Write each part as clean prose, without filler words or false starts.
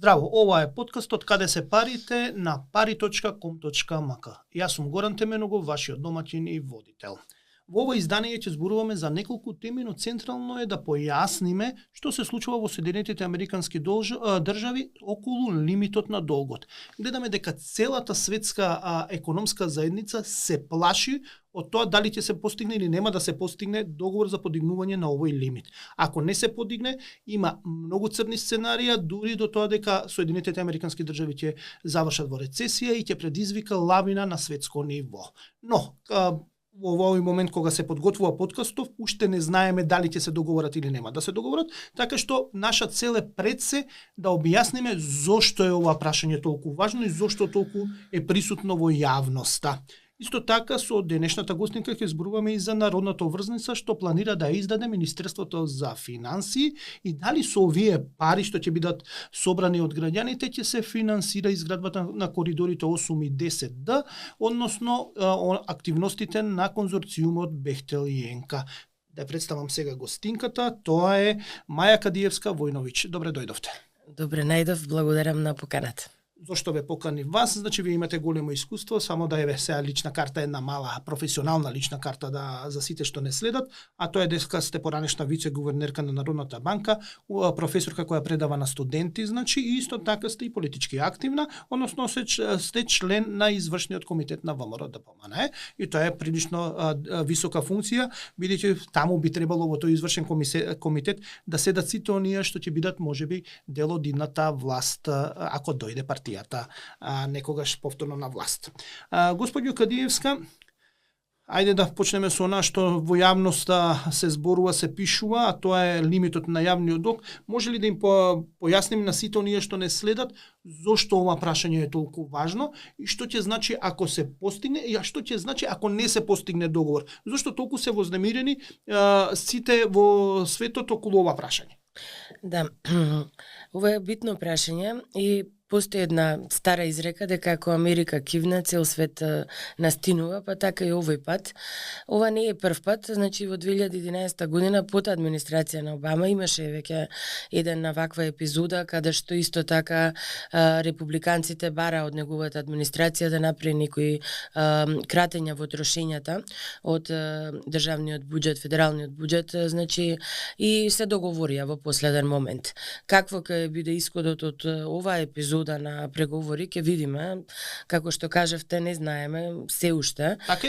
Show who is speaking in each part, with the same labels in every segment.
Speaker 1: Здраво, ова е подкастот Каде се парите на pari.com.mk. Јас сум Горан Теменогов, вашиот домаќин и водител. Во ова издание ќе зборуваме за неколку теми, но централно е да појасниме што се случува во Соединетите Американски држави околу лимитот на долгот. Гледаме дека целата светска економска заедница се плаши од тоа дали ќе се постигне или нема да се постигне договор за подигнување на овој лимит. Ако не се подигне, има многу црни сценарија, дури до тоа дека Соединетите Американски држави ќе завршат во рецесија и ќе предизвика лавина на светско ниво. Но, во овој момент кога се подготвува подкастов, уште не знаеме дали ќе се договорат или нема да се договорат, така што наша цел е пред се да објасниме зошто е ова прашање толку важно и зошто толку е присутно во јавноста. Исто така, со денешната гостинка ќе зборуваме и за народната обврзница што планира да издаде Министерството за финансии и дали со овие пари што ќе бидат собрани од граѓаните ќе се финансира изградбата на коридорите 8 и 10Д, односно активностите на конзорциумот Бехтел и Енка. Да представам сега гостинката, тоа е Маја Кадиевска Војновиќ. Добре дојдовте.
Speaker 2: Добре најдов, благодарам на поканата.
Speaker 1: Зошто ве покани вас? Значи, вие имате големо искуство, само да е сега лична карта, една мала професионална лична карта за сите што не следат, а тоа е дека сте поранешна вице-гувернерка на Народната банка, професорка која предава на студенти, значи, и исто така сте и политички активна, односно сте член на извршниот комитет на ВМРО ДПМН, и тоа е прилично висока функција, бидејќи таму би требало во тој извршен комитет да седат сите оние што ќе бидат можеби дел од идната власт, ако дојде партија некогаш повторно на власт. Господјо Кадиевска, ајде да почнеме со она што во јавноста се зборува, се пишува, а тоа е лимитот на јавниот долг. Може ли да им појасниме на сите оние што не следат зошто ова прашање е толку важно и што ќе значи ако се постигне и што ќе значи ако не се постигне договор? Зошто толку се вознемирени сите во светот околу ова прашање?
Speaker 2: Да, ова е битно прашање и постои една стара изрека дека ако Америка кивне, цел свет настинува, па така и овој пат. Ова не е прв пат, значи во 2011 година под администрација на Обама имаше веќе една ваква епизода каде што исто така републиканците бара од неговата администрација да направи некои кратења во трошењата од државниот буџет, федералниот буџет, значи и се договорија во последен момент. Какво ќе биде исходот од оваа епизода на преговори, ќе видиме, како што кажавте, не знаеме се уште.
Speaker 1: Така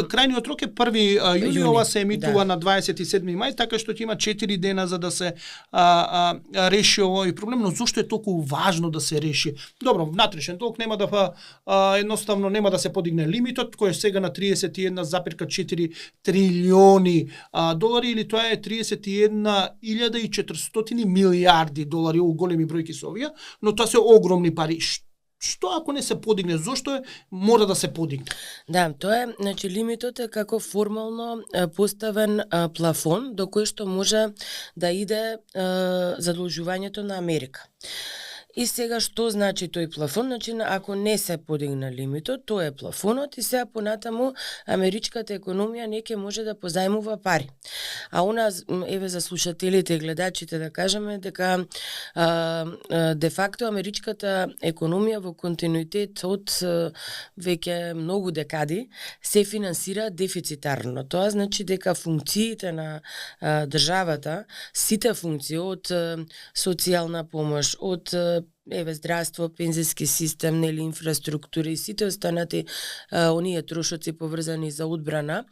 Speaker 1: крајниот рок е 1 јуни, ова се емитува на 27 мај, така што ќе има 4 дена за да се реши овој проблем, но зошто е толку важно да се реши? Добро, внатрешен долг нема да едноставно нема да се подигне лимитот, кој е сега на 31,4 трилиони долари, или тоа е 31.400 милиарди долари, големи бројки се овие, но тоа се огромни пари. Што ако не се подигне? Зошто мора да се подигне?
Speaker 2: Да, тоа е, значи лимитот е како формално поставен плафон до кој што може да иде задолжувањето на Америка. И сега што значи тој плафон? Значи ако не се подигна лимитот, тоа е плафонот и сега понатаму америчката економија не ќе може да позајмува пари. А у нас, еве за слушателите и гледачите да кажеме дека де факто америчката економија во континуитет од веќе многу декади се финансира дефицитарно. Тоа значи дека функциите на државата, сите функции од социјална помош, од здравство, пензиски систем, нели инфраструктура и сите останати оние трошоци поврзани за одбрана,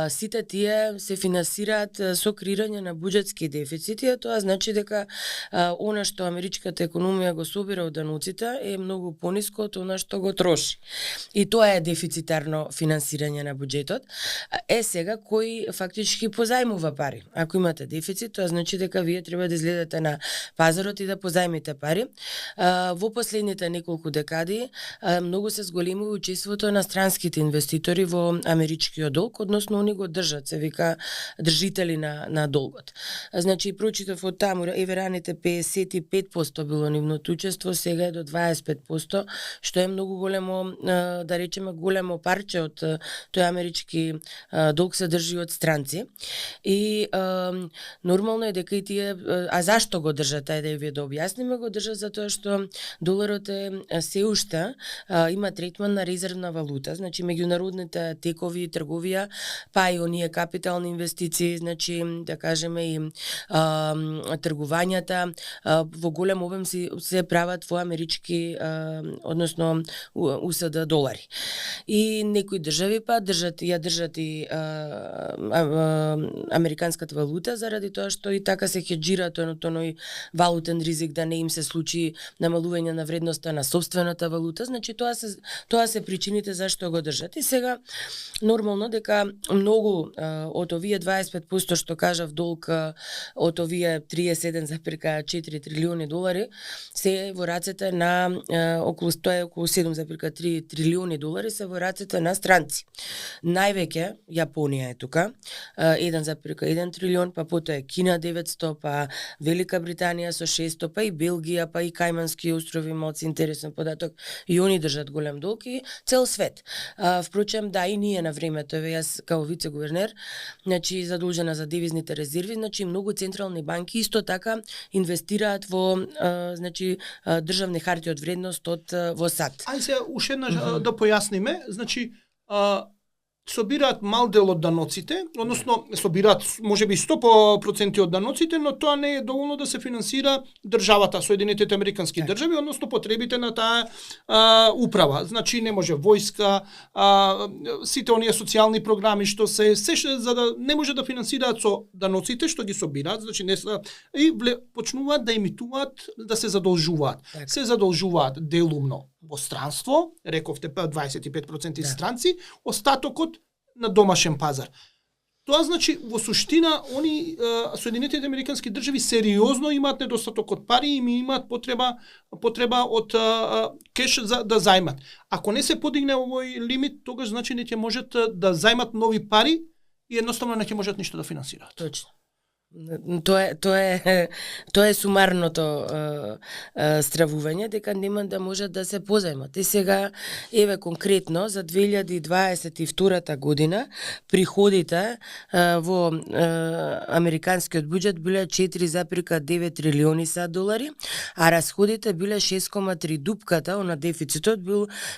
Speaker 2: сите тие се финансираат со креирање на буџетски дефицити, а тоа значи дека она што америчката економија го собира од дануците е многу пониско од она што го троши. И тоа е дефицитарно финансирање на буџетот. Сега кој фактички позајмува пари. Ако имате дефицит, тоа значи дека вие треба да излезете на пазарот и да позајмите пари. Во последните неколку декади многу се зголемува учеството на странските инвеститори во америчкиот долг, односно они го држат, се вика држители на долгот. Значи прочитав од таму, еве раните 55% било нивното учество, сега е до 25%, што е многу големо, да речеме големо парче од тој амерички долг се држи од странци. И нормално е дека и тие, а зашто го држат, ајде вие да објасниме, го држат затоа тоа што доларот е се уште има третман на резервна валута, значи меѓународните текови трговија, па и оние капитални инвестиции, значи да кажеме и тргувањата во голем обем се прават во амерички, односно УСД долари. И некои држави па држат и американската валута заради тоа што и така се хеџира тој валутен ризик да не им се случи намалување на вредноста на сопствената валута, значи тоа се причините зашто го држат. И сега нормално дека многу од овие 25% што кажав долг од овие 37,4 трилиони долари се во рацете на околу 7,3 трилиони долари се во рацете на странци. Највеќе Јапонија е тука, 1,1 трилион, па потоа е Кина 900, па Велика Британија со 600, па и Белгија, па и Кајмански острови, малку интересен податок, и они држат голем долг и цел свет. Впрочем, да, и ние на времето, јас као вице-гувернер, значи задолжена за девизните резерви, значи многу централни банки исто така инвестираат во значи државни харти од вредност во САД.
Speaker 1: Ајде сега уште еднаш да појасниме, значи собираат мал дел од даноците, односно собираат можеби 100% од даноците, но тоа не е доволно да се финансира државата, Соединетите американски држави, односно потребите на таа управа. Значи не може војска, сите оние социјални програми што се за да не може да финансираат со даноците што ги собираат, значи не и почнуваат да емитуваат, да се задолжуваат. Се задолжуваат делумно во странство, рековте 25% странци, остатокот на домашен пазар. Тоа значи во суштина они Соединетите американски држави сериозно имаат недостаток од пари и имаат потреба од кеш за да зајмат. Ако не се подигне овој лимит, тогаш значи не ќе можат да зајмат нови пари и едноставно не ќе можат ништо да финансираат.
Speaker 2: Точно. Тоа е сумарното стравување дека нема да можат да се позајмат. И сега еве конкретно за 2022 година приходите во американскиот буџет биле 4,9 трилиони САД долари, а расходите биле 6,3. Дупката на дефицитот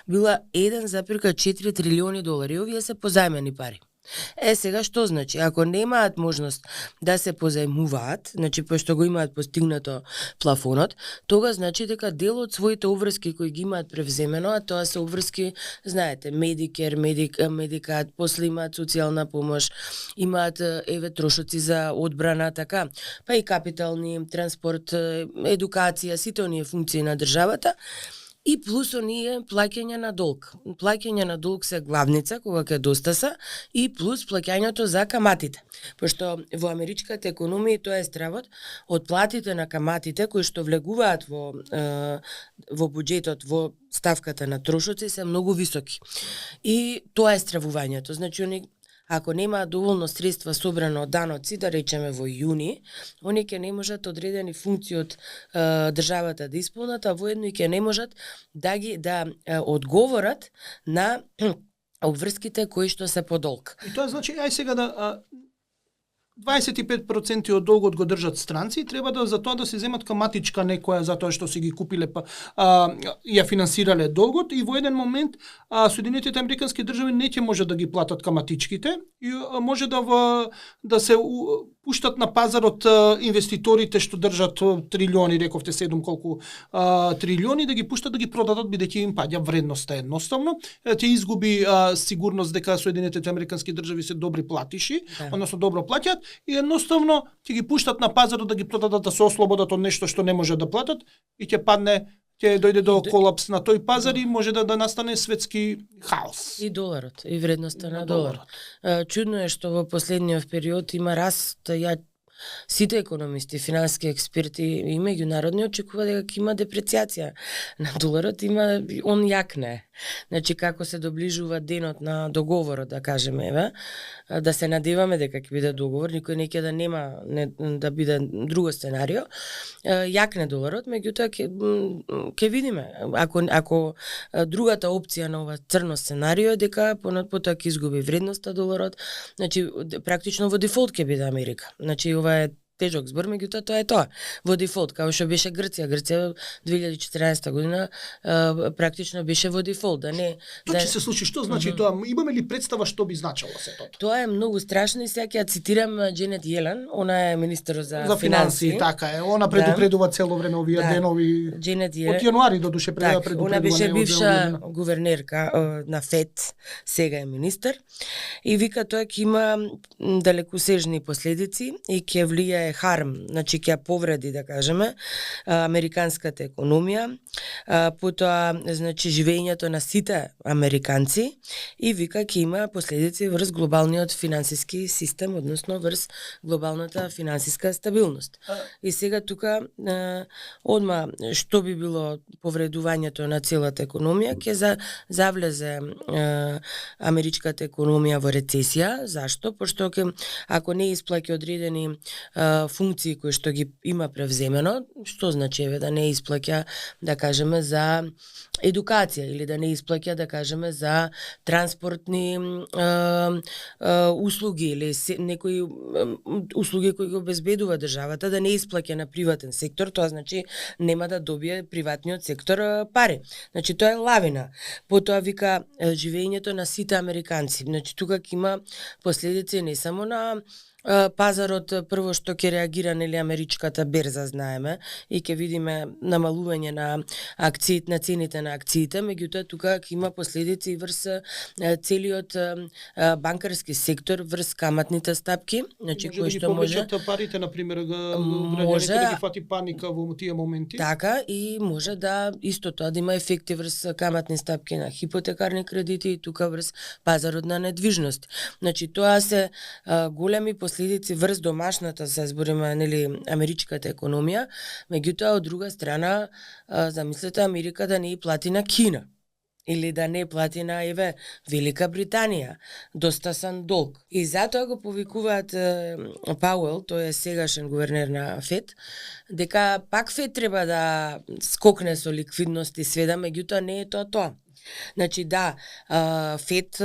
Speaker 2: била 1,4 трилиони долари. Овие се позајмени пари. Сега што значи? Ако немаат можност да се позајмуваат, значи пошто го имаат постигнато плафонот, тога значи дека дел од своите обврски кои ги имаат превземено, а тоа се обврски, знаете, Медикер, Медикат, после имаат социјална помош, имаат еве трошоци за одбрана, така, па и капитални, транспорт, едукација, сите оние функции на државата, и плюс оние плаќање на долг. Плаќање на долг се главница, кога ќе достаса, и плюс плаќањето за каматите. Пошто во америчката економија тоа е стравот, од платите на каматите кои што влегуваат во буџетот, во ставката на трошоци се многу високи. И тоа е стравувањето. Значи, ако немаат доволно средства собрано од даноци, да речеме во јуни, они ќе не можат одредени функции од државата да исполнат, а воедно и ќе не можат да одговорат на обврските кои што се по долг.
Speaker 1: И тоа значи, ај сега да 25% од долгот го држат странци, треба за тоа да се земат каматичка некоја за тоа што си ги купиле ја финансирале долгот и во еден момент Соединетите американски држави не ќе може да ги платат каматичките и може да се пуштат на пазарот инвеститорите што држат трилиони, рековте 7 колку трилиони, да ги пуштат да ги продадат бидејќи им паѓа вредноста едноставно, ќе изгуби сигурност дека Соединетите американски држави се добри платиши, односно добро плаќаат и едноставно ќе ги пуштат на пазарот да ги продадат, да се ослободат од нешто што не може да платат и ќе дојде до колапс на тој пазар и може да настане светски хаос.
Speaker 2: И доларот, и вредноста на доларот. Чудно е што во последниот период има раст, сите економисти, финансски експерти и меѓународни очекува дека ќе има депрeciјација на доларот, он јакне. Значи како се доближува денот на договорот, да кажеме, еве, да се надеваме дека ќе биде договор, никој не ќе да нема да биде друго сценарио. Јакне доларот, меѓутоа ќе видиме. Ако другата опција на ова црно сценарио е дека потоа ќе изгуби вредноста доларот, значи практично во дефолт ќе биде Америка. Значи ова е тежок збор, меѓутоа тоа е тоа. Во дефолт, како што беше Грција. Грција 2014 година практично беше во дефолт, да не
Speaker 1: Што ќе се случи? Што значи тоа? Имаме ли представа што би значило се тоа?
Speaker 2: Тоа е многу страшно и сега ќе ја цитирам Дженет Јелен, она е министер за
Speaker 1: финансии, така е. Она предупредува цело време овие денови.
Speaker 2: Дженет Јелен.
Speaker 1: Од јануари до душе предупредува.
Speaker 2: Она беше бивша гувернерка на ФЕД, сега е министер, и вика тоа ќе има далекосежни последици и ќе влијае харм, значи ќе повреди, да кажеме, американската економија, потоа значи живењето на сите американци, и вика ќе има последици врз глобалниот финансиски систем, односно врз глобалната финансиска стабилност. И сега тука одма што би било повредувањето на целата економија, ќе завлезе америчката економија во рецесија. Зашто? Пошто ако не исплаќа одредени функции кои што ги има превземено, што значи да не исплаќа, да кажеме, за едукација или да не исплаќа, да кажеме, за транспортни услуги или некои услуги кои го обезбедува државата, да не исплаќа на приватен сектор, тоа значи нема да добие приватниот сектор пари. Значи тоа е лавина. Потоа вика живењето на сите американци. Значи тука ќе има последици не само на пазарот, прво што ќе реагира, нели, америчката берза, знаеме, и ќе видиме намалување на акциите, на цените на акциите, меѓутоа тука ќе има последици врз целиот банкарски сектор, врз каматните стапки, значи кои што може
Speaker 1: парите, на пример, може да ги фати паника во тие моменти.
Speaker 2: Така, и може да исто тоа да има ефекти врз каматни стапки на хипотекарни кредити и тука врз пазарот на недвижност. Значи тоа се големи последици врз домашната, се збориме, нели, америчката економија, меѓутоа од друга страна замислете Америка да не ја плати на Кина или да не плати на Велика Британија достасан долг. И затоа го повикуваат Пауел, тој е сегашен гувернер на ФЕД, дека пак ФЕД треба да скокне со ликвидност и сведа, меѓутоа не е тоа. Значи да, ФЕД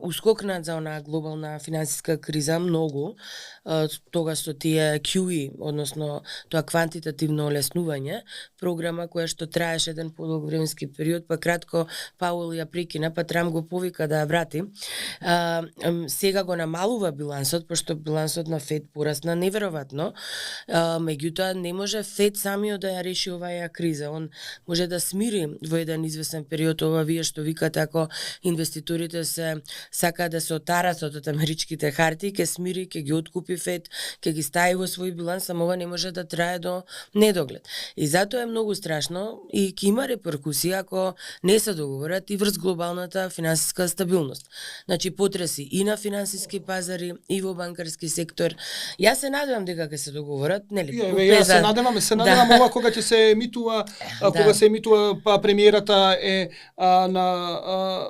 Speaker 2: ускокнат за онаа глобална финансиска криза многу, тогаш со тие QE, односно тоа квантитативно олеснување, програма која што траеше еден подолг временски период, па кратко Пауел ја прекина, па Трамп го повика да ја врати. Сега го намалува билансот, пошто билансот на ФЕД порасна неверојатно, меѓутоа не може ФЕД самиот да ја реши оваа криза. Он може да смири во еден известен период ова вие што викате, ако инвеститорите се сака да се отарасат од америчките хартии, ќе смири, ќе ги откупи ФЕД, ќе ги стави во свој биланс, само ова не може да трае до недоглед. И затоа е многу страшно и ќе има реперкусии ако не се договорат и врз глобалната финансиска стабилност. Значи потреси и на финансиски пазари и во банкарски сектор. Јас се надевам дека ќе се договорат, нели?
Speaker 1: Јас се надевам ова кога ќе се емитува, кога се емитува премиерата е на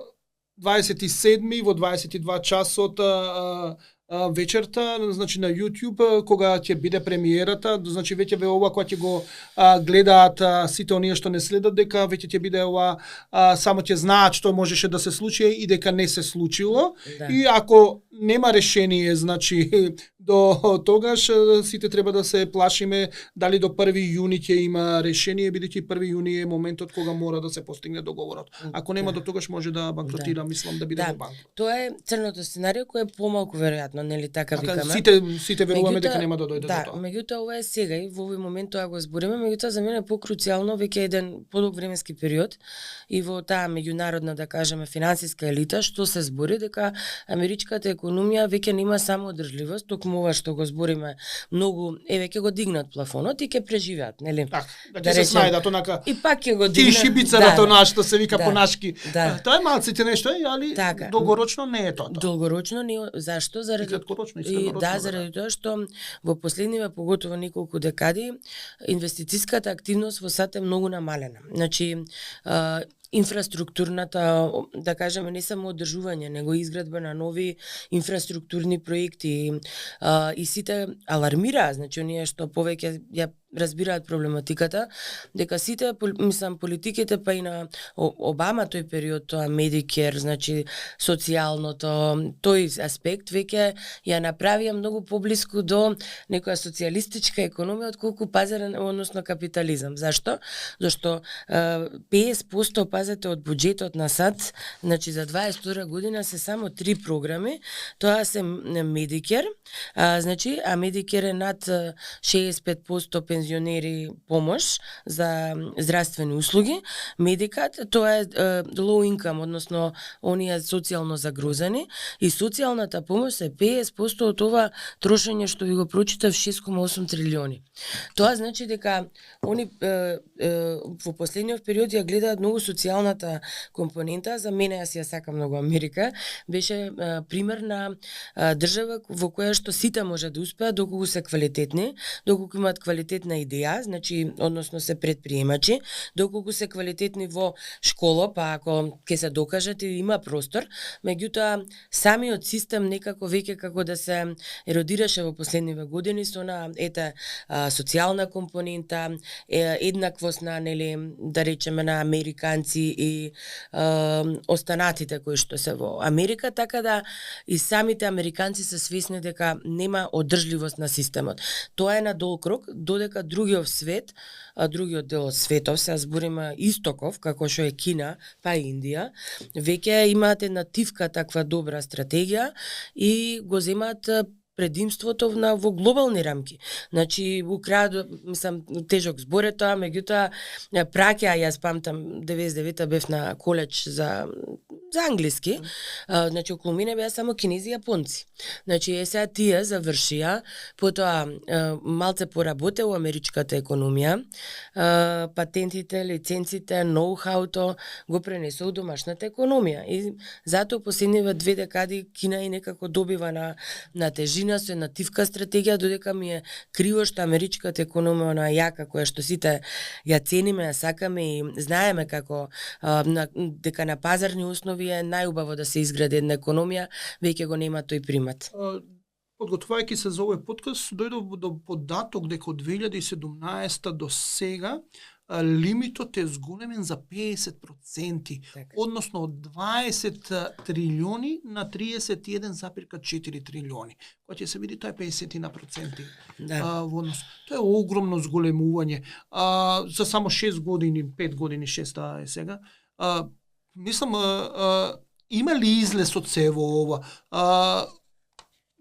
Speaker 1: 27 во 22 часот вечерта, значи на YouTube, кога ќе биде премиерата, значи веќе ова кога ќе го гледаат сите оние што не следат, дека веќе ќе биде ова, само ќе знаат што можеше да се случи и дека не се случило. Да. И ако нема решение, значи до тогаш сите треба да се плашиме дали до 1 јуни ќе има решение, бидејќи 1 јуни е моментот кога мора да се постигне договорот. Ако нема до тогаш може да банкротира, мислам да биде во банк.
Speaker 2: Тоа е црното сценарио кој е помалку веројатно, нели така викаме.
Speaker 1: Сите веруваме дека нема да дојде до тоа.
Speaker 2: Меѓутоа ова е сега и во овој момент тоа го збориме, меѓутоа за мене е покруцијално веќе еден подолг временски период и во таа меѓународна, да кажеме, финансиска елита што се збори дека америчката економија веќе нема само одржливост, токму ова што го збориме многу, веќе го дигнат плафонот и ќе преживеат, нели?
Speaker 1: Так, да ќе се снајдат онака.
Speaker 2: И пак ќе го дигнат.
Speaker 1: Ти шибицарата онаа што се вика понашки. Тоа е малците нешто, али долгорочно не е тоа.
Speaker 2: Долгорочно не, зашто? Заради заради тоа што во последниве поготово неколку декади инвестициската активност во САД е многу намалена. Значи инфраструктурната, да кажеме, не само одржување, него изградба на нови инфраструктурни проекти и сите алармираа, значи оние што повеќе ја разбираат проблематиката, дека сите, политиките па и на Обама тој период, тоа Medicare, значи социјалното, тој аспект веќе ја направија многу поблиску до некоја социјалистичка економија отколку пазарен, односно капитализам. Зашто? Зашто 50% пазете од буџетот на САД, значи за 22 година се само 3 програми, тоа се Medicare, значи, а Medicare е над 65% пензионери помош за здравствени услуги. Медикат, тоа е low income, односно оние социјално загрозени, и социјалната помош е 50% од ова трошење што ви го прочитав 6,8 трилиони. Тоа значи дека они во последниот период ја гледаат многу социјалната компонента. За мене, јас ја сакам многу Америка, беше пример на држава во која што сите може да успеат доколку се квалитетни, доколку имаат квалитетна идеја, значи односно се предприемачи, доколку се квалитетни во школа, па ако ќе се докажат и има простор, меѓутоа самиот систем некако веќе како да се еродираше во последниве години со на социјална компонента, еднаквост на, нели, да речеме, на американци и останатите кои што се во Америка, така да и самите американци се свесни дека нема одржливост на системот. Тоа е на долг рок, додека другиот свет, другиот дел од светов, се збориме истоков, како што е Кина, па Индија, веќе имаат една тивка таква добра стратегија и го земаат предимството во глобални рамки. Значи, у крајот, тежок збор е тоа, меѓутоа праќа, јас памтам 99-та бев на коледж за англиски, значи околу мене беа само кинези и јапонци. Значи, сега тие завршија, потоа малце поработе у америчката економија, патентите, лиценците, ноу-хауто го пренесо у домашната економија. И затоа последниве 2 декади Кина и некако добива на тежина со една тивка стратегија, додека ми е криво што америчката економија на јака, која што сите ја цениме, ја сакаме и знаеме како дека на пазарни основи е најубаво да се изгради една економија, веќе го нема тој примат.
Speaker 1: Подготвувајќи се за овој подкаст, дојдов до податок дека од 2017 до сега лимитот е зголемен за 50%, односно од 20 трилиони на 31,4 трилиони. Кога ќе се види тоа е 50%. Во однос. Тоа е огромно зголемување. За само 6 години, 5 години, 6 е сега. Мислам, има ли излез од се во ова?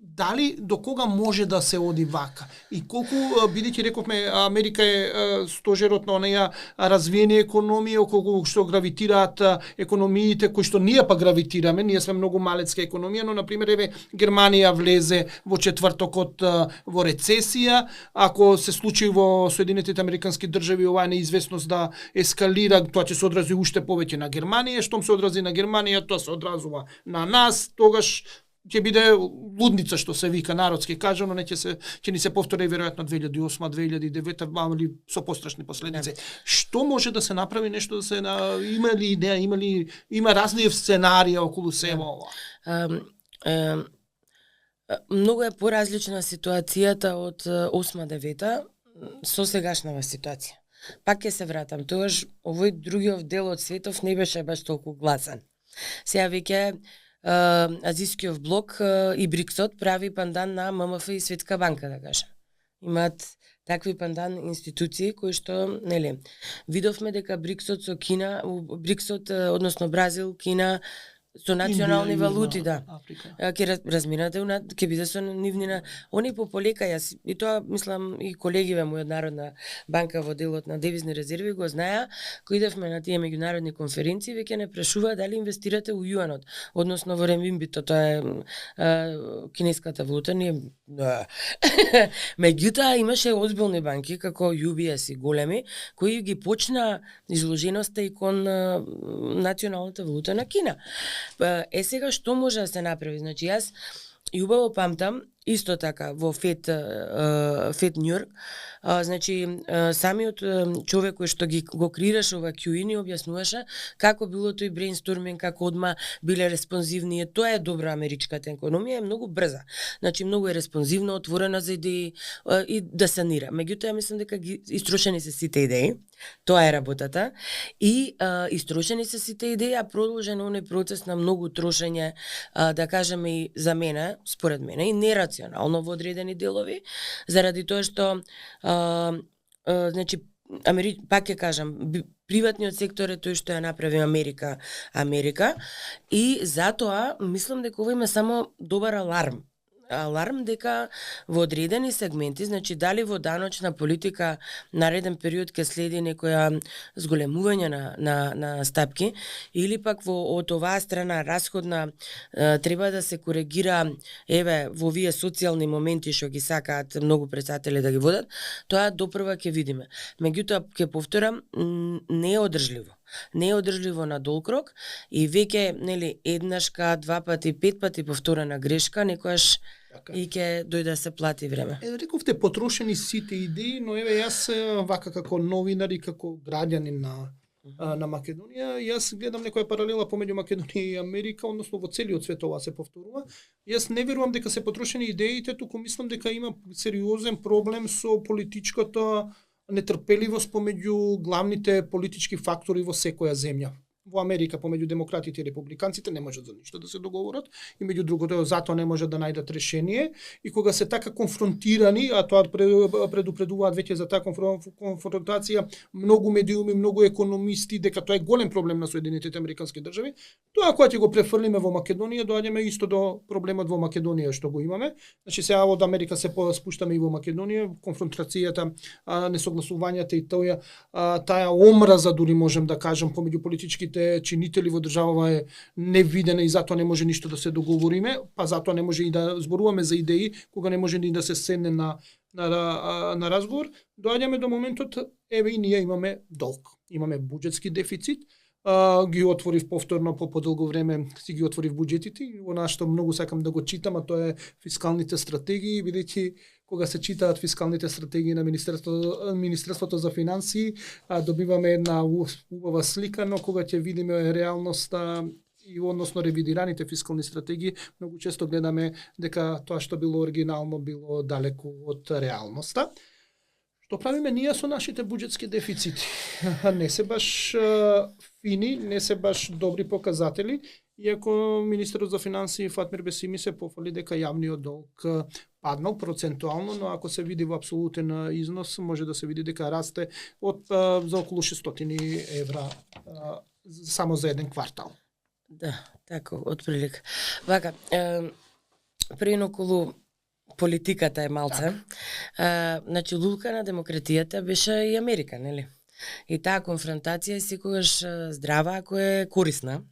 Speaker 1: Дали до кога може да се оди вака? И колку, бидејќи рековме, Америка е стожерот на онаа развиени економија, околу што гравитираат економиите кои што ние па гравитираме, ние сме многу малецка економија, но например еве Германија влезе во четвртокот во рецесија, ако се случи во Соединетите Американски држави оваа неизвестност да ескалира, тоа ќе се одрази уште повеќе на Германија, штом се одрази на Германија, тоа се одразува на нас, тогаш ќе биде лудница, што се вика народски кажано, не ќе ни се повтори веројатно 2008-2009, али со пострашни последици. Што може да се направи, нешто да се има ли идеја, има разни сценарија околу себе ова?
Speaker 2: Многу е поразлична ситуацијата од 8-9 со сегашнава ситуација. Пак ќе се вратам, тогаш овој другиот дел од светов не беше баш толку гласен. Сега веќе Азискиот блок и БРИКСот прави пандан на ММФ и Светска банка, да кажем. Имаат такви пандан институции кои што, нели, видовме дека БРИКСот со Кина, БРИКСот, односно Бразил, Кина, со национални валути, да. Ќе разминате, ќе биде со нивнина. Они пополека, јас и тоа мислам и колегиве мој од Народна банка во делот на девизни резерви го знаеа, кои идевме на тие меѓународни конференции, веќе не прашува дали инвестирате у јуанот, односно во ремимбито, тоа е кинеската валута, ние меѓутоа имаше озбилни банки како UBS и големи кои ги почна изложеноста и кон националната валута на Кина. Сега што може да се направи? Значи јас и убаво памтам исто така во Фед Нью-Йорк, значи самиот човек кој што го креираше ова QE ни објаснуваше како било тој брейнсторминг, како одма биле респонзивни. Тоа е добра америчката економија, е многу брза. Значи многу е респонзивна, отворена за идеи и да санира. Меѓутоа мислам дека ги истрошени се сите идеи. Тоа е работата. И истрошени се сите идеи, а продолжен оној процес на многу трошење, да кажеме и за мене, според мене, и нерационално во одредени делови, заради тоа што значи пак ќе кажам, приватниот сектор е тој што ја направи Америка и затоа мислам дека ова има само добар аларм дека во одредени сегменти, значи дали во даночна политика нареден период ќе следи некоја зголемување на стапки или пак од оваа страна расходна треба да се коригира во овие социјални моменти што ги сакаат многу претседатели да ги водат, тоа допрва ќе видиме. Меѓутоа ќе повторам, не е одржливо. Не е одржливо на долг и веќе еднашка, два пати, 5 пати повторена грешка, некојаш и ќе дојде да се плати време.
Speaker 1: Рековте потрошени сите идеи, но јас вака како новинар и како граѓанин на Македонија, јас гледам некоја паралела помеѓу Македонија и Америка, односно во целиот свет ова се повторува. Јас не верувам дека се потрошени идеите, туку мислам дека има сериозен проблем со политичката нетрпеливост помеѓу главните политички фактори во секоја земја. Во Америка помеѓу демократите и републиканците не можат за ништо да се договорат и меѓу другото затоа не можат да најдат решение и кога се така конфронтирани, а тоа предупредуваат веќе за таа конфронтација многу медиуми, многу економисти дека тоа е голем проблем на Соединетите американски држави, тоа кога ќе го префрлиме во Македонија доаѓаме исто до проблемот во Македонија што го имаме. Значи сега од Америка се спуштаме и во Македонија, конфронтацијата, несогласувањата и таа омраза дури можем да кажам помеѓу политичките чинители во државава е невидена и затоа не може ништо да се договориме, па затоа не може и да зборуваме за идеи кога не може ни да се седне на разговор. Доаѓаме до моментот, и ние имаме долг, имаме буџетски дефицит, ги отворив повторно по подолго време, си ги отворив буџетите, она што многу сакам да го читам, а тоа е фискалните стратегии, бидејќи кога се читаат фискалните стратегии на Министерството за финансии, добиваме една убава слика, но кога ќе видиме реалноста и односно ревидираните фискални стратегии, многу често гледаме дека тоа што било оригинално било далеку од реалноста. Што правиме ние со нашите буџетски дефицити? Не се баш фини, не се баш добри показатели, иако Министерот за финансии Фатмир Бесими се пофали дека јавниот долг паднал процентуално, но ако се види во апсолутен износ, може да се види дека расте за околу 600 евра само за еден квартал.
Speaker 2: Да, така, отприлика. Вака, околу политиката е малце. Значи, лулка на демократијата беше и Америка, нели? И таа конфронтација е секогаш здрава ако е корисна.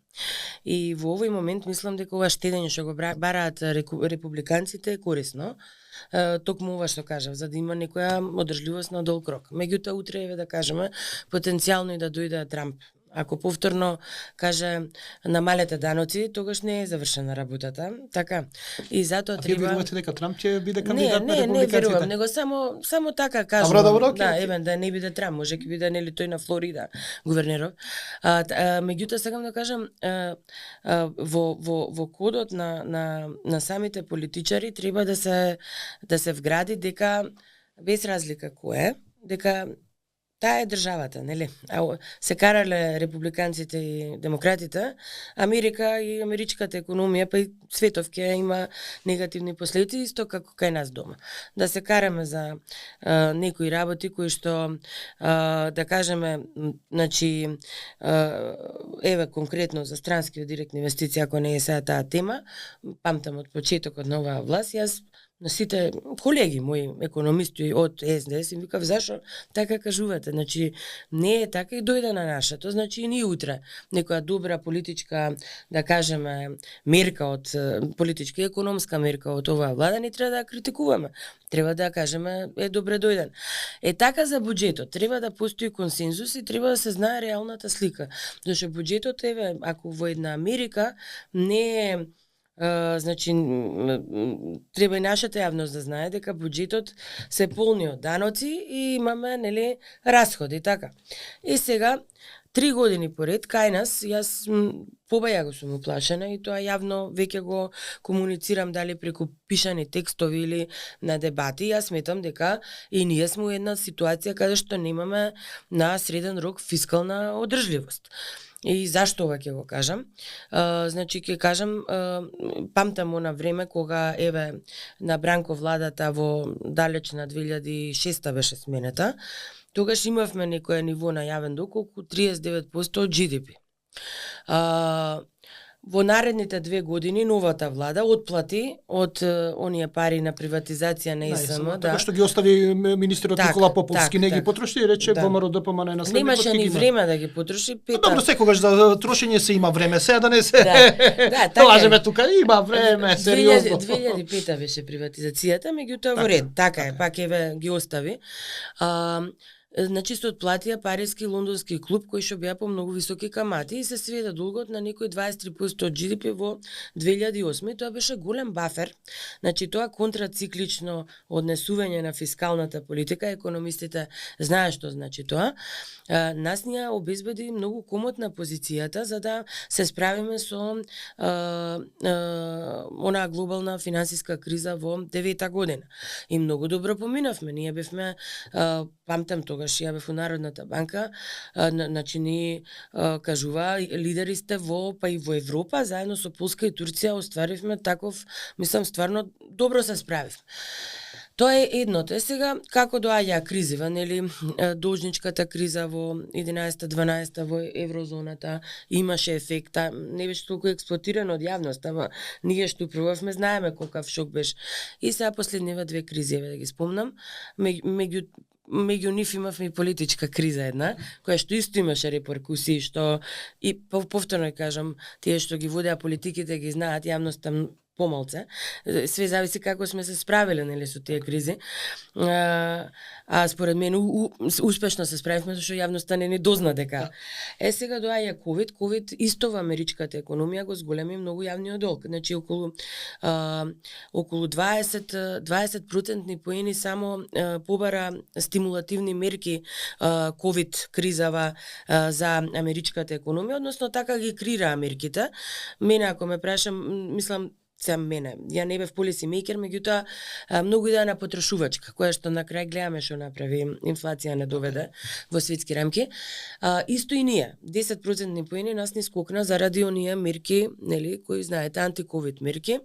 Speaker 2: И во овој момент мислам дека ова штедење што го бараат републиканците е корисно. Токму ова што кажав, за да има некоја одржливост на долг рок. Меѓутоа утре да кажеме потенцијално и да дојде Трамп. Ако повторно каже намалете даноци, тогаш не е завршена работата. Така. И затоа треба.
Speaker 1: Вие верувате дека Трамп ќе биде кандидат на републиканците?
Speaker 2: Не верувам, него само така кажам. Да, да не биде Трамп, може ќе биде нели тој на Флорида гувернеров. Меѓутоа сакам да кажам во кодот на самите политичари треба да се вгради дека без разлика кој е, дека таа е државата, нели? Се карале републиканците и демократите, Америка и америчката економија, па и светов ќе има негативни последици, исто како кај нас дома. Да се караме за некои работи кои што, да кажеме, значи, конкретно за странски директни инвестиции, ако не е сега таа тема, памтам од почетокот на оваа власт, јас на сите колеги мои економисти од СДС им викав зашо така кажувате, значи не е така и дојде на нашето, значи и ние утре некоја добра политичка, да кажеме, мерка од политичка и економска мерка од оваа влада не треба да ја критикуваме. Треба да кажеме добре дојден. Така за буџетот треба да постои консензус и треба да се знае реалната слика. Зашто буџетот ако во една Америка не е Значи, треба и нашата јавност да знае дека буџетот се полни од даноци и имаме, нели, расходи, така. И сега, 3 години поред, кај нас, јас побајаго сум уплашена и тоа јавно веќе го комуницирам дали преку пишани текстови или на дебати. Јас сметам дека и ние сме во една ситуација каде што немаме на среден рок фискална одржливост. И зашто ова ќе го кажам? Значи, ќе кажам, памтам она време кога, еве, на Бранко владата во далечна 2006 беше сменета, тогаш имавме некоја ниво на јавен дуг околу 39% од GDP. Во наредните 2 години новата влада отплати од оние пари на приватизација на ИСМ,
Speaker 1: така што ги остави министерот Никола Поповски, не ги потроши и рече ВМРО ДПМН на следникот.
Speaker 2: Немаше ни време да ги потроши.
Speaker 1: Добро, секогаш за трошење се има време, сега да не се
Speaker 2: така
Speaker 1: лажеме тука, има време, сериозно.
Speaker 2: 2005 беше приватизацијата, меѓутоа во ред, така е, пак еве ги остави. Значи се отплатија париски лондонски клуб кој што беа по многу високи камати и се сведе долгот на некои 23% од GDP во 2008. И тоа беше голем бафер. Значи тоа контрациклично однесување на фискалната политика, економистите знаат што значи тоа. Нас ни ја обезбеди многу комотна позицијата за да се справиме со онаа глобална финансиска криза во 9-та година. И многу добро поминавме. Ние бевме, памтам тогаш, ја бев во Народната банка, значи ни кажува, лидери сте во, па и во Европа, заедно со Полска и Турција остваривме таков, мислам, стварно добро се справивме. Тоа е едното. Е сега, како доаѓа кризива, нели, должничката криза во 11-12 во еврозоната, имаше ефекта, не беше толку експлоатирано од јавност, ама ние што пробавме, знаеме колкав шок беше. И сега последниве 2 кризи, да ги спомнам, меѓу нив имавме и политичка криза една, која што исто имаше реперкусии, што и повторно кажам, тие што ги водеа политиките ги знаат, јавноста помалце. Све зависи како сме се справиле, нели, со тие кризи. А според мен успешно се справивме зашто јавноста не ни дозна дека. Е сега доаѓа ковид исто во америчката економија го зголеми многу јавниот долг. Значи околу 20% поени само побара стимулативни мерки ковид кризава за америчката економија, односно така ги креира мерките. Мене ако ме прашам, мислам ја не бев полиси мейкер, меѓутоа многу идеја на потрошувачка, која што на крај гледаме што направи, инфлација не доведе во светски рамки. Исто и ние, 10% поени нас ни скокна заради оние мерки, нели, кои знаете, антиковид мерки.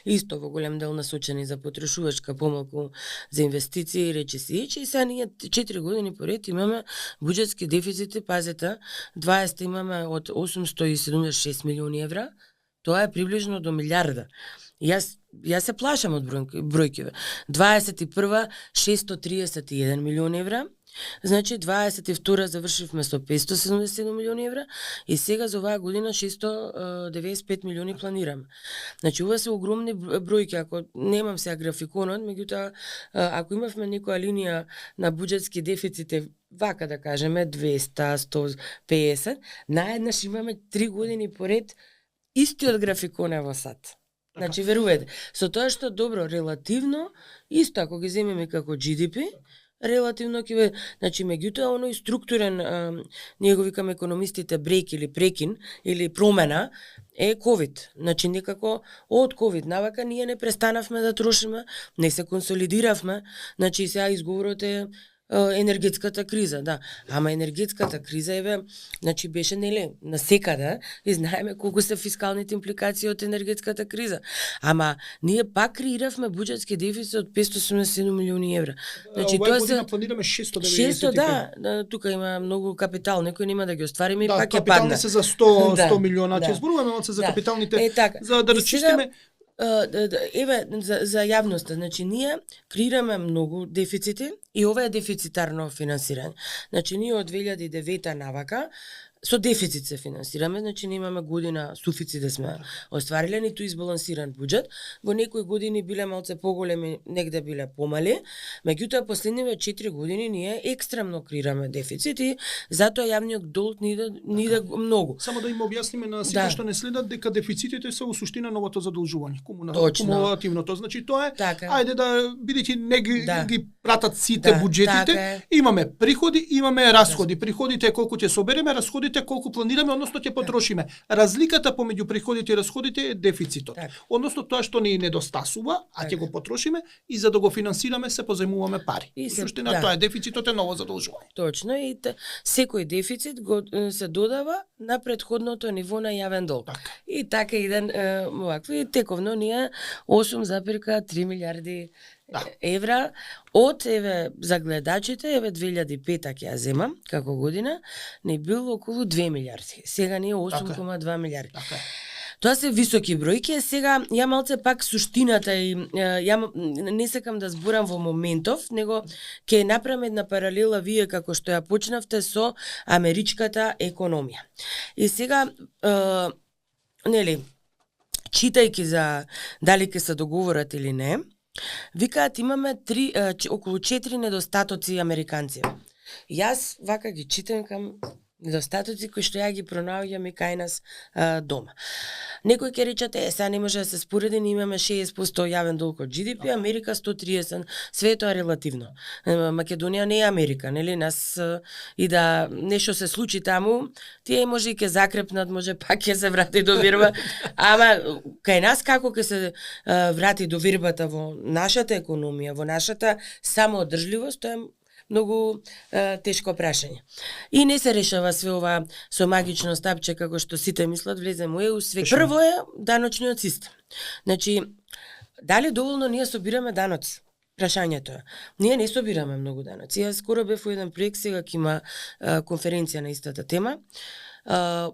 Speaker 2: Исто во голем дел насочени за потрошувачка, помалку за инвестиции, речи се. И сега ние 4 години поред имаме буџетски дефицити, пазете, 20 имаме од 876 милиони евра, тоа е приближно до милиарда. Јас се плашам од бројкиве. 21 631 милиони евра, значи 22 завршивме со 577 милиони евра и сега за оваа година 695 милиони планираме. Значи ова се огромни бројки, ако немам сега графиконот, меѓутоа ако имавме некоја линија на буџетски дефицити, вака да кажеме 200, 150, наеднаш имаме 3 години поред истиот графикон е во САД. Значи, верувате, со тоа што добро, релативно, исто ако ги земеме како GDP, релативно ќе ве, значи, меѓутоа, оној структурен, ние го викаме економистите брейк или прекин, или промена, е COVID. Значи, некако од COVID навака ние не престанавме да трошиме, не се консолидиравме, значи, сега изговорот е енергетската криза, да. Ама енергетската криза значи беше нели насекаде и знаеме колку се фискалните импликации од енергетската криза. Ама ние пак креиравме буџетски дефицит од 577 милиони евра. Значи
Speaker 1: тоа година планираме 695.
Speaker 2: Да, тука има многу капитал, некој нема да ги оствариме и пак ќе падне.
Speaker 1: Капитални се за 100 милиона, ќе зборуваме малце за капиталните, за да рачистиме.
Speaker 2: Еве за јавноста, значи ние креираме многу дефицити и ова е дефицитарно финансирање. Значи ние од 2009 навака со дефицит се финансираме, значи немаме година суфицит да сме оствариле, ниту избалансиран буџет. Во некои години биле малце поголеми, негде биле помали. Меѓутоа последниве 4 години ние екстремно креираме дефицит и затоа јавниот долг ни иде многу.
Speaker 1: Само да им објасниме на сите што не следат дека дефицитите се во суштина новото задолжување, кумулативното. Значи тоа е, ајде да бидејќи не ги пратат сите буџетите, имаме приходи, имаме расходи. Приходите колку ќе собереме, расходите колку планираме, односно ќе потрошиме. Разликата помеѓу приходите и расходите е дефицитот. Односно тоа што ни недостасува, а ќе го потрошиме и за да го финансираме се позајмуваме пари. Суштина тоа е дефицитот е ново задолжување.
Speaker 2: Точно и секој дефицит се додава на претходното ниво на јавен долг. И така иден овакво и тековно ние 8,3 милиарди евра од за гледачите 2005 ќе ја земам како година не бил околу 2 милиарди. Сега ние 8,2 милиарди. Тоа се високи бројки, сега ја малце пак суштината и ја не сакам да зборам во моментов, него ќе направам една паралела вие како што ја почнавте со америчката економија. И сега нели читајќи за дали ќе се договорат или не, викаат имаме околу 4 недостатоци американци. Јас вака ги читам кам недостатоци кои што ја ги пронаоѓам и кај нас дома. Некој ќе речете, сега не може да се спореди, имаме 60% јавен долг од GDP, Америка 130, све тоа релативно. Македонија не е Америка, нели? Нас и да нешто се случи таму, тие може и ќе закрепнат, може пак ќе се врати до вирба, ама кај нас како ќе се врати до вирбата во нашата економија, во нашата самоодржливост, тоа е многу тешко прашање. И не се решава све ова со магично стапче како што сите мислат, влезем во ЕУ, све. Прво е даночниот систем. Значи, дали доволно ние собираме даноци? Прашањето е. Ние не собираме многу даноци. Јас скоро бев во еден проект, сега ќе има конференција на истата тема.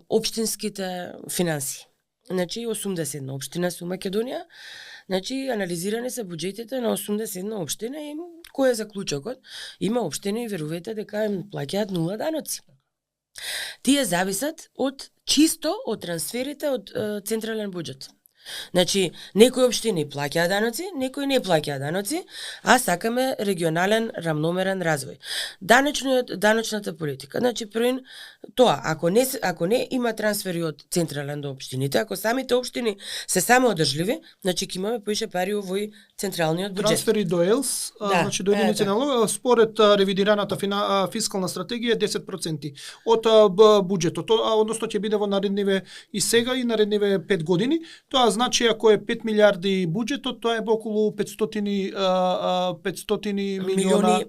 Speaker 2: Општинските финансии. Значи, 81 општина се у Македонија. Значи, анализирани се буџетите на 81 општина и кој е заклучокот? Има општини, верувате дека им плаќаат 0 даноци. Тие зависат чисто од трансферите од централен буџет. Значи, некои општини плаќаат даноци, некои не плаќаат даноци, а сакаме регионален рамномерен развој. Даночната политика. Значи, првин тоа, ако не има трансфери од централен до општините, ако самите општини се самоодржливи, значи ќе имаме поише пари во централниот буџет.
Speaker 1: Трансфери до ЕЛС, значи до единици налога, според ревидираната фискална стратегија 10% од буџетот, односно ќе биде во наредниве и сега и наредниве 5 години. Тоа значи ако е 5 милиарди буџетот, тоа е околу 500 милиона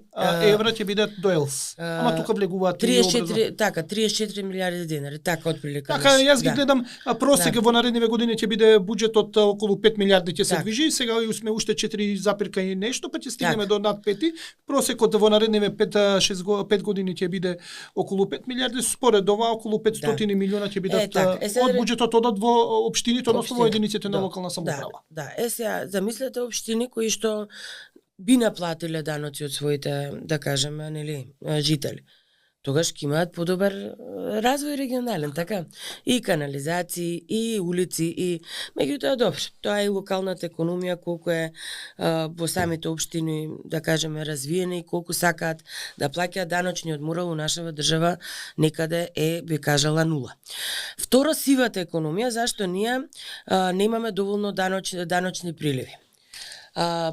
Speaker 1: евра ќе бидат до ЕЛС. Ама тука влегуваат
Speaker 2: 34 милиарди денари, така отприлика.
Speaker 1: Така јас ги гледам просек во наредниве години ќе биде буџетот околу 5 милиарди ќе се движи, сега сме уште 4 и нешто, па ќе стигнеме до над 5. Просекот во наредниве 5 години ќе биде околу 5 милиарди, според ова околу 500 милиона ќе бидат од буџетот одат во општините, односно во единиците на локална самоуправа.
Speaker 2: Сега замислете општини кои што би наплатиле даноци од своите, да кажеме, нели, жители. Тогаш ќе имаат подобар развој регионален, така? И канализации, и улици, и меѓутоа добро. Тоа е и локалната економија, колку е во самите општини, да кажеме, развиени и колку сакаат да плаќаат даночниот морал у нашава држава некаде би кажала 0. Второ, сивата економија, зашто ние немаме доволно даночни приливи.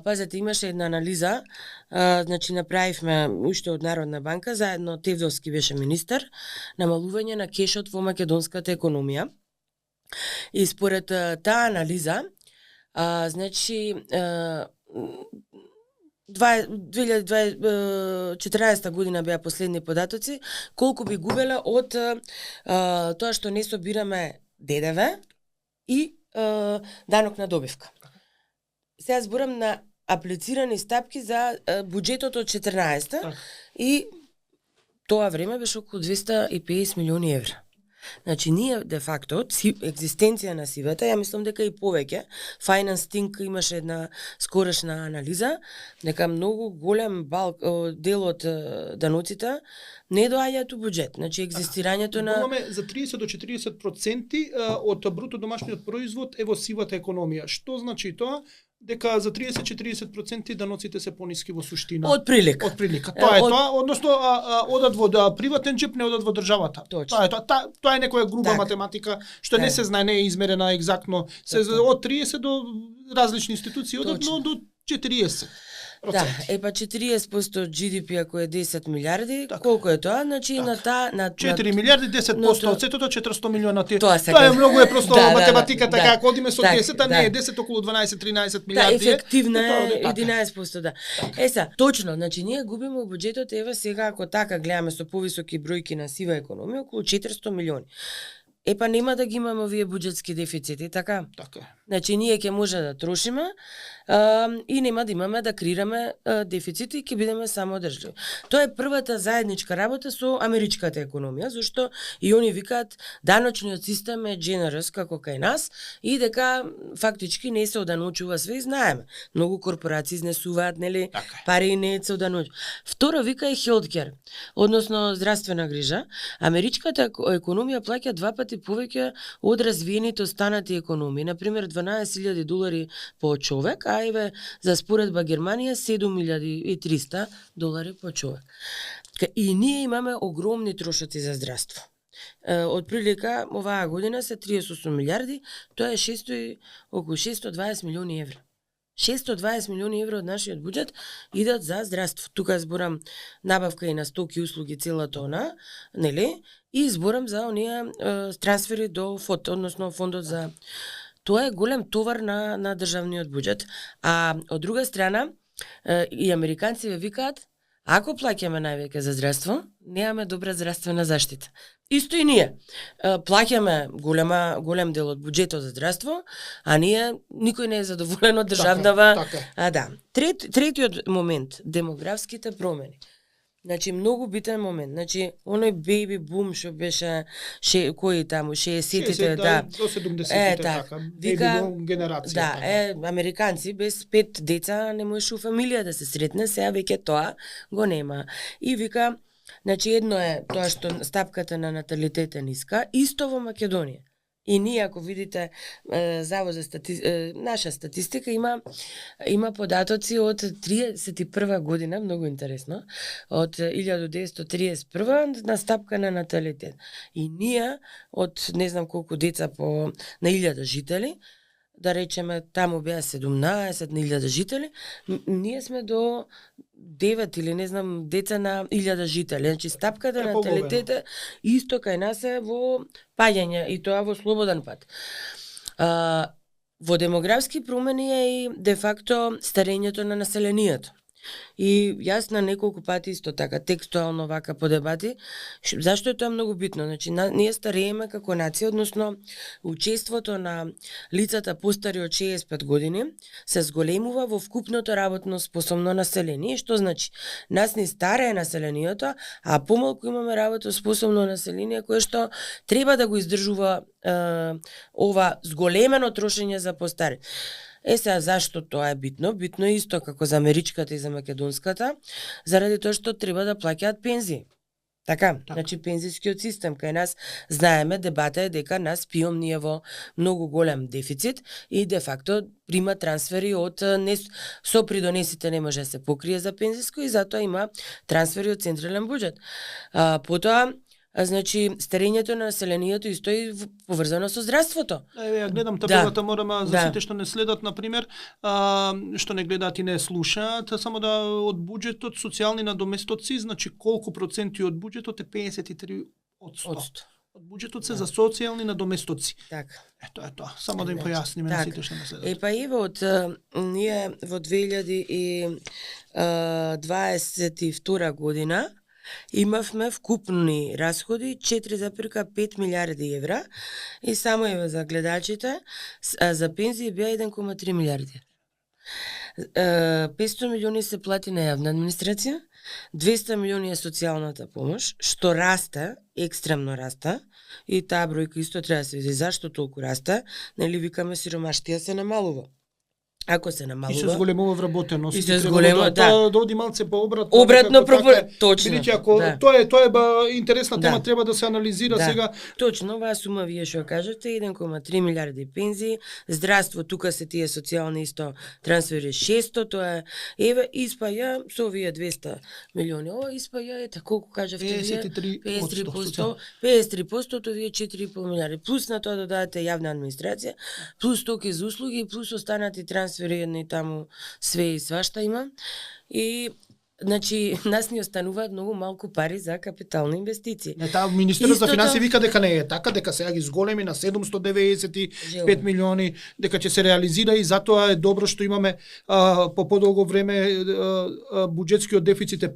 Speaker 2: Пазете, имаше една анализа, значи направивме уште од Народна банка, заедно Тевдовски беше министер, намалување на кешот во македонската економија. И според таа анализа, значи 2014 година беа последни податоци, колку би губела од тоа што не собираме ДДВ и данок на добивка. Сега зборам на аплицирани стапки за буџетот од 14 и тоа време беше околу 250 милиони евра. Значи ние де факто екзистенција на сивата, ја мислам дека и повеќе. Finance Think имаше една скорешна анализа дека многу голем дел од даноците не доаѓаат у буџет. Значи екзистирањето на
Speaker 1: Имаме за 30 до 40% од бруто домашниот производ е во сивата економија. Што значи тоа? Дека за 30-40% даноците се пониски во суштина.
Speaker 2: од прилика.
Speaker 1: Од прилика. Тоа е тоа, односно одат во приватен џеп, не одат во државата.
Speaker 2: Точно.
Speaker 1: Тоа е тоа. Тоа е некоја груба математика што не се знае, не е измерена екзактно. Се од 30 до различни институции одат, но до 40%.
Speaker 2: Да, 40% од GDP ако е 10 милиарди, колку е тоа? Значи на
Speaker 1: 4 милиарди 10% од сетото 400 милиона
Speaker 2: Тоа
Speaker 1: е многу е просто математиката како одиме со 10,
Speaker 2: не
Speaker 1: е 10 околу 12-13 милиарди.
Speaker 2: Да, ефективна е 11%, да. Точно, значи ние губиме во буџетот сега ако така гледаме со повисоки бројки на сива економија околу 400 милиони. Нема да ги имаме овие буџетски дефицити, така?
Speaker 1: Така.
Speaker 2: Значи ние ќе може да трошиме и нема да имаме да крираме дефицити и ќе бидеме самоодржливи. Тоа е првата заедничка работа со америчката економија, зашто и они викаат даночниот систем е generous како кај нас и дека фактички не се оданочува све и знаеме. Многу корпорации изнесуваат, нели, пари не се оданочува. Второ вика и healthcare, односно здравствена грижа. Америчката економија плаќа 2 пати повеќе од развиените останати економии. Например, $12,000 по човек, а еве за споредба Германија $7,300 по човек. И ние имаме огромни трошоци за здравство. Од прилика оваа година се 38 милиарди, тоа е околу 620 милиони евра. 620 милиони евра од нашиот буџет идат за здравство. Тука зборам набавка и на стоки, услуги, целата она, нели? И зборам за оние трансфери до ФОД, односно фондот за... Тоа е голем товар на државниот буџет. А од друга страна, и американци викаат, ако плаќаме највеќе за здравство, немаме добра здравствена заштита. Исто и ние. Плаќаме голем дел од буџетот за здравство, а ние никој не е задоволен од државнава... Да. Третиот момент, демографските промени. Значи, многу битен момент. Значи, оној бејби бум што беше кои таму, 60-тите, да.
Speaker 1: До 70-тите, така. Бејби бум генерација.
Speaker 2: Да, американци без 5 деца не можеш у фамилија да се сретне, сега веќе тоа го нема. И вика, значи, едно е тоа што стапката на наталитет е ниска, исто во Македонија. И ние, ако видите, Завод за наша статистика има податоци од 31 година, многу интересно, од 1931 на стапка на наталитет. И ние, од не знам колку деца на 1000 жители, да речеме, таму беа 17 на 1000 жители, ние сме до 9 или не знам деца на 1000 жители. Значи стапката на наталитет исто кај нас е во паѓање и тоа во слободен пат. Во демографски промени е и де факто старењето на населението. И јас на неколку пати исто така текстуално вака по дебати, зашто е тоа многу битно? Значи ние старееме како нација, односно учеството на лицата постари од 65 години се зголемува во вкупното работно способно население, што значи нас ни старее населението, а помалку имаме работно способно население кое што треба да го издржува ова зголемено трошење за постари. Сега, зашто тоа е битно? Битно е исто како за америчката и за македонската, заради тоа што треба да плаќаат пензии. Така, значи пензискиот систем кај нас, знаеме, дебата е дека нас пиом ние во многу голем дефицит и де факто прима трансфери од со придонесите не може да се покрие за пензиско и затоа има трансфери од централен буџет. Потоа, значи, старењето на населението исто и поврзано со здравството.
Speaker 1: Ја гледам табелата, морам за сите што не следат, например, што не гледаат и не слушаат, само да од буџетот социјални надоместоци, значи колку проценти од буџетот е 53%. Од буџетот се за социјални надоместоци.
Speaker 2: Така.
Speaker 1: Ето е тоа. Само да им појасниме на сите што не следат.
Speaker 2: Ние во 2022 година имавме вкупни расходи 4,5 милиарди евра и само за гледачите за пензии беа 1,3 милиарди. 500 милиони се плати на јавна администрација, 200 милиони е социјалната помош, што расте, екстремно расте, и таа бројка исто треба да се види зашто толку расте, нели викаме сиромаштија се намалува. Ако се намалува.
Speaker 1: И се зголемува вработеност.
Speaker 2: И се зголемува,
Speaker 1: да оди малце пообратно.
Speaker 2: Обратно точно.
Speaker 1: Бидејќи ако
Speaker 2: да.
Speaker 1: тоа е интересна тема, треба да се анализира сега.
Speaker 2: Точно, оваа сума вие што кажете, 1,3 милиарди пензии, здравство, тука се тие социјални исто трансфери 600, тоа е еве испаја со овие 200 милиони. Ова испаја е колку кажавте вие? 53%. 53%, тоа вие 4,5 милиарди. Плюс на тоа додадете јавна администрација, плюс токи за услуги, плюс останати трансфери едно и таму све и свашта има. И значи нас ни остануваат многу малку пари за капитални инвестиции.
Speaker 1: Не, таа министерот за финансии вика дека не е така, дека сега ги зголеми на 795 милиони, дека ќе се реализира и затоа е добро што имаме по подолго време буџетскиот дефицит е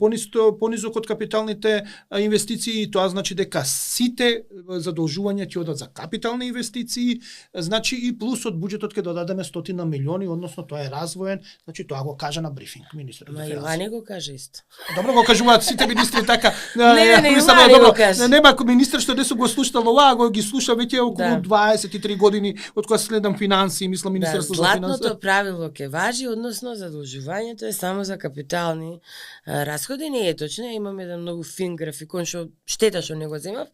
Speaker 1: понизок од капиталните инвестиции и тоа значи дека сите задолжувања ќе одат за капитални инвестиции, значи и плюс од буџетот ќе додадеме 100 милиони, односно тоа е развоен, значи тоа го кажа на брифинг министерот за финансии.
Speaker 2: Не го кажа исто.
Speaker 1: Добро го кажуваат сите министри така.
Speaker 2: Не го кажа.
Speaker 1: Нема министер што не су го слушал оваа, го ги слуша веќе околу 23 години од кога следам финансии, мислам министерство за финансии.
Speaker 2: Златното правило ќе важи, односно задолжувањето е само за капитални расходи. Не е точно, имам еден многу фин графикон што штета што не го земав,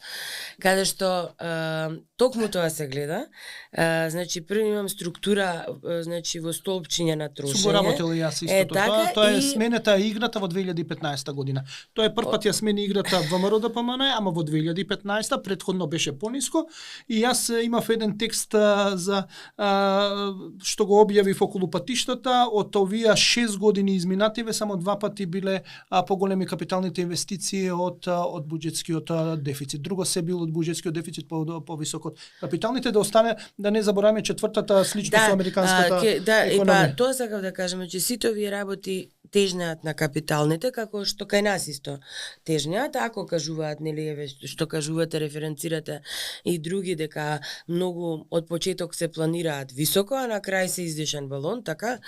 Speaker 2: каде што токму тоа се гледа. Значи прво имам структура, значи во столбчиња на трошење.
Speaker 1: Сум го работел и јас истото.
Speaker 2: Така,
Speaker 1: тоа е сменета играта во 2015 година. Тоа е прв пат ја смени играта ВМРО ДПМН, ама во 2015, претходно беше пониско и јас имав еден текст за што го објавив околу патиштата, од овие 6 години изминативе само 2 пати биле поголеми капиталните инвестиции од буџетскиот дефицит. Друго се бил од буџетскиот дефицит повисок од капиталните, да остане, да не забораваме четвртата слично со американската економија.
Speaker 2: Тоа сакав да кажеме, че сите овие работи тежнеат на капиталните, како што кај нас исто тежнеат, ако кажуваат, нели, еве, што кажувате, референцирате и други, дека многу од почеток се планираат високо, а на крај се издишен балон, така,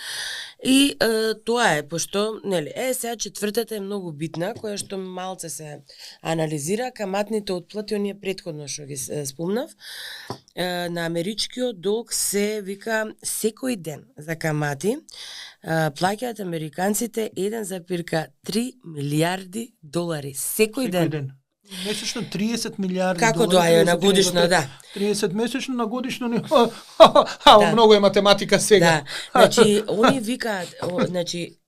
Speaker 2: и тоа е, пошто, нели, сега четвртата е многу битна, која што малце се анализира, каматните отплати, оние претходно што ги спомнав, на америчкиот долг се вика секој ден за камати, плаќаат американците 1,3 милиарди долари секој ден.
Speaker 1: Месечно 30 милиарди
Speaker 2: Како
Speaker 1: долари.
Speaker 2: Како тоа е на годишно, да.
Speaker 1: 30 месечно на годишно. Многу е математика сега.
Speaker 2: Да. Значи, они викаат, значи,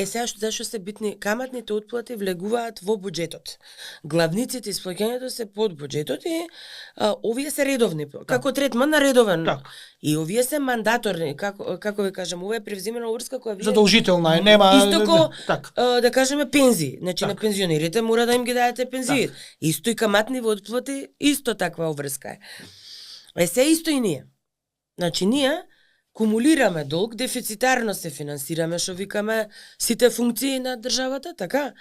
Speaker 2: сега зашто се битни, каматните отплати влегуваат во буџетот. Главниците и исплаќањето се под буџетот и овие се редовни, како третман на редовен. И овие се мандаторни, како ви кажам, ова е превземена врска која вие
Speaker 1: задолжителна е, нема
Speaker 2: исто да кажеме пензии, значи на пензионерите мора да им ги дадете пензии. Исто и каматни отплати, исто таква врска е. Се исто и ние. Значи ние кумулираме долг, дефицитарно се финансираме, што викаме сите функции на државата, така?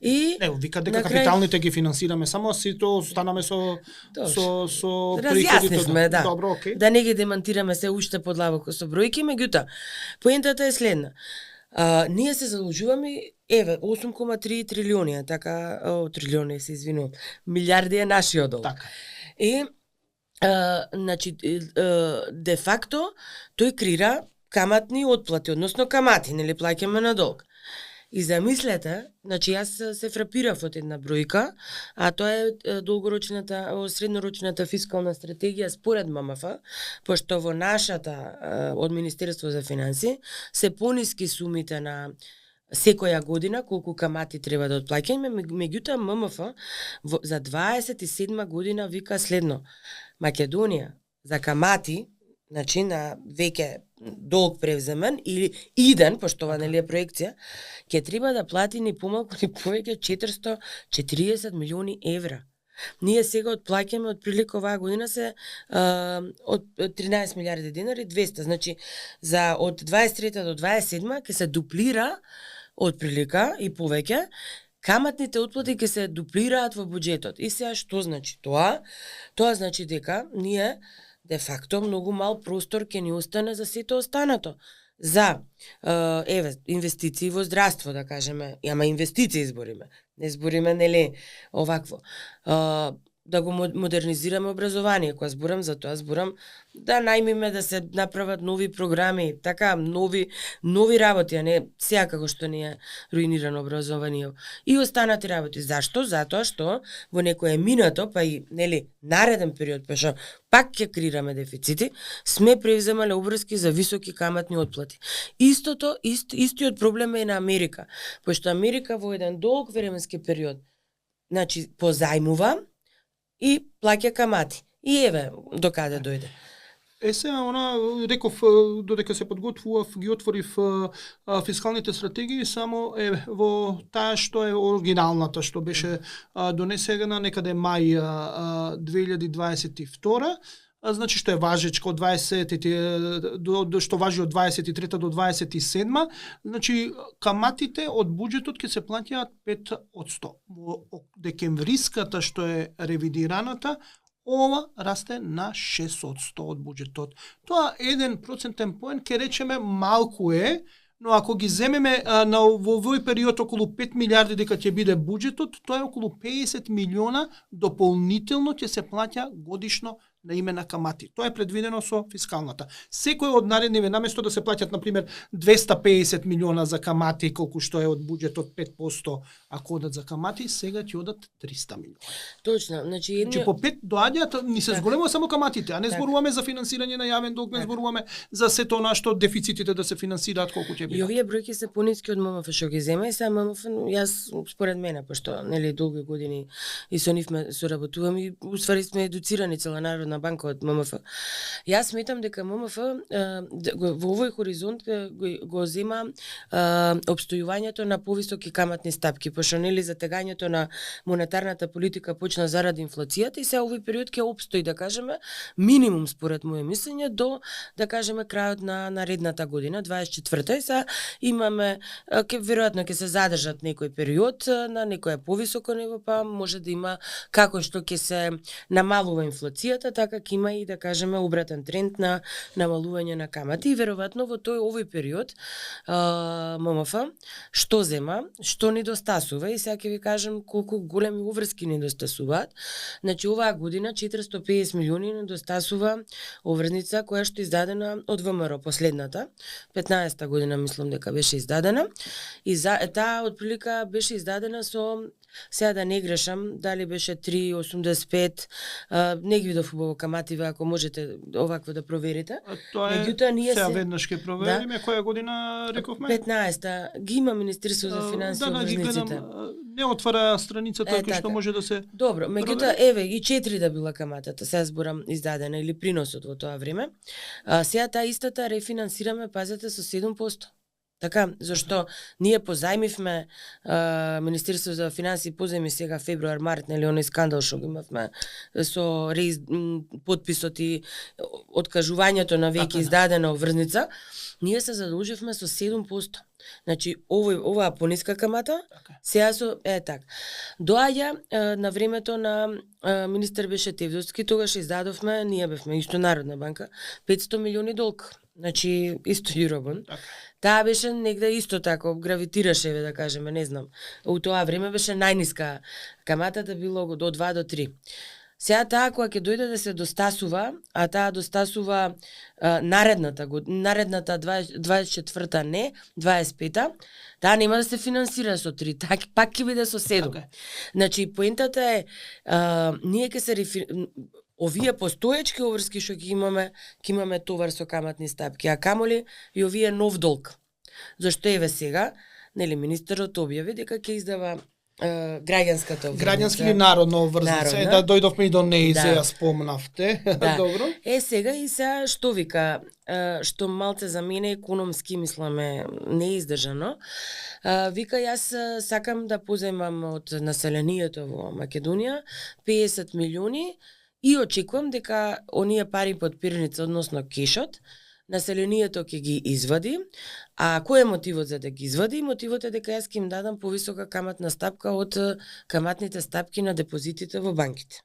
Speaker 2: И
Speaker 1: вика дека капиталните ги финансираме, само сите останаме со
Speaker 2: разјаснивме, да.
Speaker 1: Добро, окей.
Speaker 2: Да не ги демантираме се уште подлабоко со бројки, меѓутоа поентата е следна. Ние се задолжуваме, еве, 8,3 трилиони, така, трилиони се извинувам, милиарди е нашиот долг.
Speaker 1: Така.
Speaker 2: И значи, де факто, тој крира каматни отплати, односно камати, нели плаќаме на долг. И замислете, значи јас се фрапирав од една бројка, а тоа е долгорочната, среднорочната фискална стратегија според ММФ, пошто во нашата од Министерство за финансии се пониски сумите на секоја година колку камати треба да отплаќаме, меѓутоа ММФ за 27 година вика следно: Македонија за камати, значи на веќе долг превземен или иден, пошто ова нели е проекција, ќе треба да плати ни помалку ни повеќе 440 милиони евра. Ние сега отплаќаме од прилика оваа година се од 13 милиарди денари 200, значи за од 23 до 27 ќе се дуплира од прилика и повеќе. Каматните отплати ќе се дуплираат во буџетот. И сега што значи тоа? Тоа значи дека ние де факто многу мал простор ќе ни остане за сето останато. за инвестиции во здравство, да кажеме, ама инвестиции збориме. Не збориме нели овакво. Да го модернизираме образование. Кога зборам за тоа, зборам да најмиме да се направат нови програми, така нови работи, а не сега како што ни е руинирано образование. И останати работи. Зашто? Затоа што во некое минато, па и нели нареден период, па што пак ќе креираме дефицити, сме превземале обврски за високи каматни отплати. Истиот проблем е на Америка, пошто Америка во еден долг временски период, значи позајмува и плаќа камати. И еве до каде дојде.
Speaker 1: Сега, реков, додека се подготвував, ги отворив фискалните стратегии, само во таа што е оригиналната, што беше донесена некаде мај 2022, значи што е важечка од 20 што важи од 23 до 27, значи каматите од буџетот ќе се плаќаат 5%. Во декемвриската што е ревидираната, ова расте на 6% од буџетот. Тоа 1% поен ќе речеме малку е, но ако ги земеме во овој период околу 5 милиарди дека ќе биде буџетот, тоа е околу 50 милиона дополнително ќе се плаќа годишно на име на камати. Тоа е предвидено со фискалната. Секој од наредниве, наместо да се плаќат, например, 250 милиона за камати, колку што е од буџетот 5%, ако одат за камати, сега ќе одат 300 милиона.
Speaker 2: Точно, значи
Speaker 1: по 5 доаѓаат, ни се зголемува само каматите, а не зборуваме за финансирање на јавен долг, не зборуваме за сето она што дефицитите да се финансираат колку ќе бидат.
Speaker 2: И овие бројки се пониски од ММФ што ги зема, и сега ММФ, јас според мене, пошто нели долги години и со нив соработувам и уствари сме едуцирани цела Народна банка од ММФ. Јас сметам дека ММФ во овој хоризонт го зема обстојувањето на повисоки каматни стапки, пошто нели затегањето на монетарната политика почна заради инфлацијата и сега овој период ќе обстои, да кажеме, минимум според моје мислење до, да кажеме, крајот на наредната година, 24-та, и сега имаме веројатно ќе се задржат некој период на некоја повисоко ниво, па може да има како што ќе се намалува инфлацијата, така ќе има и, да кажеме, обратен тренд на намалување на камати. И веројатно во овој период ММФ што зема, што недостасува, и сега ќе ви кажам колку големи уврски недостасуваат. Значи оваа година 450 милиони недостасува обврзница која што е издадена од ВМРО, последната, 15-та година мислам дека беше издадена, и таа отприлика беше издадена со, сега да не грешам, дали беше 3,85, не ги видов убаво камативе, ако можете овакво да проверите.
Speaker 1: Тоа е, сега веднаш ќе провериме, која година рековме?
Speaker 2: 15-та, ги има Министерство за финансии обврзниците.
Speaker 1: Не отвара страницата кој што може да се.
Speaker 2: Добро, меѓутоа еве и 4 да била каматата, сега зборам издадена или приносот во тоа време. Сега таа истата рефинансираме, пазете, со 7%. Така, зашто ние позајмивме Министерство за финансии позајми сега февруар, март, нели оној скандал што го имавме со подписот и откажувањето на веќе издадена обврзница, ние се задолживме со 7%. Значи оваа пониска камата, сега со така. Доаѓа на времето на министер беше Тевдовски, тогаш издадовме, ние бевме исто Народна банка, 500 милиони долг. Значи исто Юробон. Таа беше негде исто тако, гравитираше, да кажеме, не знам. У тоа време беше најниска каматата, било до 2 до 3. Сега таа кога ќе дојде да се достасува, а таа достасува наредната 24-та не, 25-та, таа нема да се финансира со 3, пак ќе биде со 7. Okay. Значи поентата е ние ќе се овие постоечки обврски што ќе имаме товар со каматни стапки, а камоли и овие нов долг. Зашто еве сега, нели министерот објави дека ќе издава граѓанската обврзница.
Speaker 1: Граѓански или народна обврзница, да дојдовме и до неј, ја спомнавте. Добро.
Speaker 2: Сега и сега што вика, што малце за мене економски мисламе не издржано. Вика, јас сакам да позајмам од населението во Македонија 50 милиони и очекувам дека оние пари под пирница, односно кешот, населението ќе ги извади. А кој е мотивот за да ги извади? Мотивот е дека јас ќе им дадам повисока каматна стапка од каматните стапки на депозитите во банките.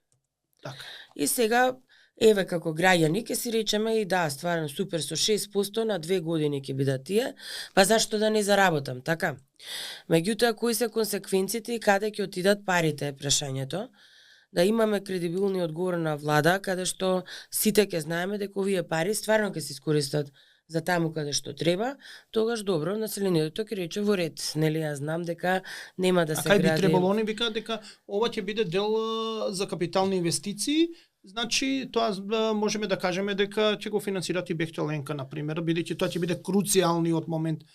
Speaker 1: Така.
Speaker 2: И сега, еве како граѓани ќе си речеме и да, стварно супер, со 6% на 2 години ќе бидат тие, па зашто да не заработам, така? Меѓутоа, кои се консеквенците и каде ќе отидат парите е прашањето. Да имаме кредибилни одговорна влада, каде што сите ќе знаеме дека овие пари стварно ќе се искористат за таму каде што треба, тогаш добро, населението ќе рече во ред. Нели, јас знам дека нема да се
Speaker 1: гради. А
Speaker 2: гради...
Speaker 1: кај би требало, они викаат дека ова ќе биде дел за капитални инвестиции, значи тоа можеме да кажеме дека ќе го финансират и Бехтел Енка, например, бидејќи тоа ќе биде круцијалниот момент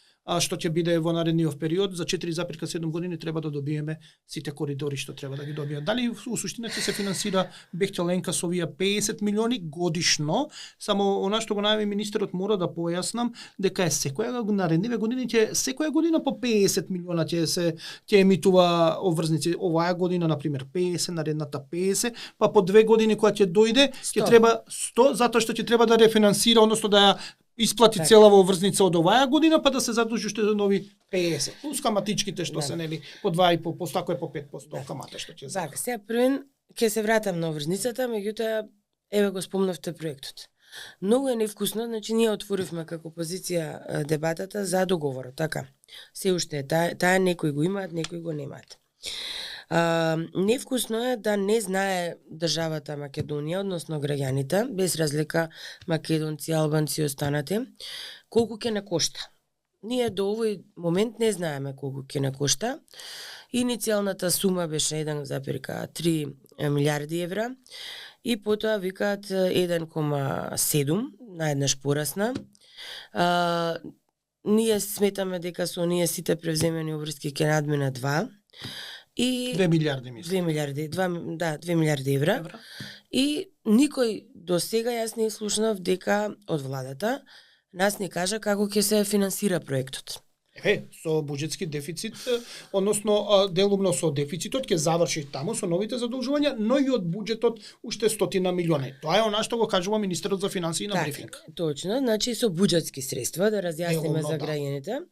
Speaker 1: што ќе биде во наредниот период. За 4,7 години треба да добиеме сите коридори што треба да ги добијат. Дали у суштина ќе се финансира Бехтел Енка со овие 50 милиони годишно? Само она што го најави министерот мора да појаснам дека е секоја наредниве години ќе секоја година по 50 милиона ќе емитува обврзници. Оваа година например 50, наредната 50, па по 2 години кога ќе дојде ќе треба 100, затоа што ќе треба да рефинансира, односно да ја исплати
Speaker 2: так.
Speaker 1: целава обврзница од оваа година, па да се задолжи уште за нови 50. Плюс каматичките што се нели по 2,5%, ако е по 5% камата што ќе
Speaker 2: така. Сега првен ќе се вратам на обврзницата, меѓутоа еве го спомнавте проектот. Многу е невкусно, значи ние отворивме како позиција дебатата за договорот, така. Се уште е таа некои го имаат, некои го немаат. Невкусно е да не знае државата Македонија, односно граѓаните, без разлика македонци, албанци и останати, колку ќе не кошта. Ние до овој момент не знаеме колку ќе не кошта. Иницијалната сума беше 1,3 милиарди евра и потоа викаат 1,7, наеднаш порасна. Ние сметаме дека со ние сите превземени обврски ќе надмина 2. И
Speaker 1: 2 милиарди мислам.
Speaker 2: 2 милиарди евра. И никој до сега јас не слушнав дека од владата нас не кажа како ќе се финансира проектот.
Speaker 1: Со буџетски дефицит, односно делумно со дефицитот ќе заврши таму со новите задолжувања, но и од буџетот уште 100 милиони. Тоа е она што го кажува министерот за финансии на брифинг.
Speaker 2: Точно, значи со буџетски средства, да разјасниме за граѓаните,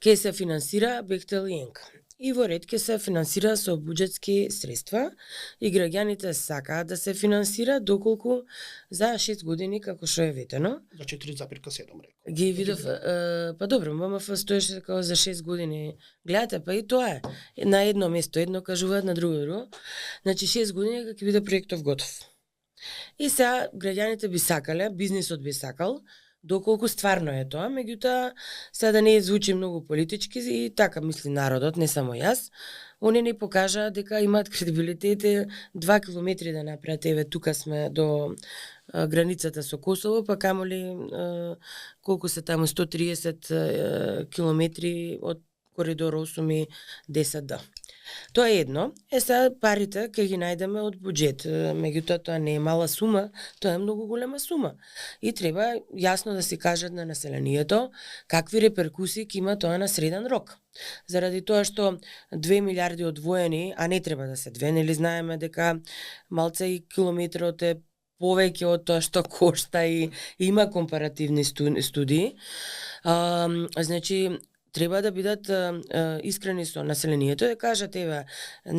Speaker 2: ќе се финансира Бехтел Енка. И во ред ќе се финансира со буџетски средства и граѓаните сакаат да се финансира доколку за 6 години, како што е ветено.
Speaker 1: За 4,7 рекол.
Speaker 2: Ги видов, па добро, ММФ стоеше како за 6 години. Гледате, па и тоа е. На едно место, едно кажуваат, на друго. Значи 6 години ќе биде проектов готов. И сега граѓаните би сакале, бизнисот би сакал, доколку стварно е тоа, меѓутоа сега да не звучи многу политички и така мисли народот, не само јас. Они ни покажаа дека имаат кредибилитет 2 километри да направат, еве тука сме до границата со Косово, па камоли колку се таму 130 километри од коридор 8 и 10D. Тоа е едно. Сега парите ќе ги најдеме од буџет. Меѓутоа тоа не е мала сума, тоа е многу голема сума. И треба јасно да се кажат на населението какви реперкусии ќе има тоа на среден рок. Заради тоа што 2 милиарди одвоени, а не треба да се 2, нели знаеме дека малце и километрот е повеќе од тоа што кошта и има компаративни студии. Значи треба да бидат искрени со населението, да кажат еве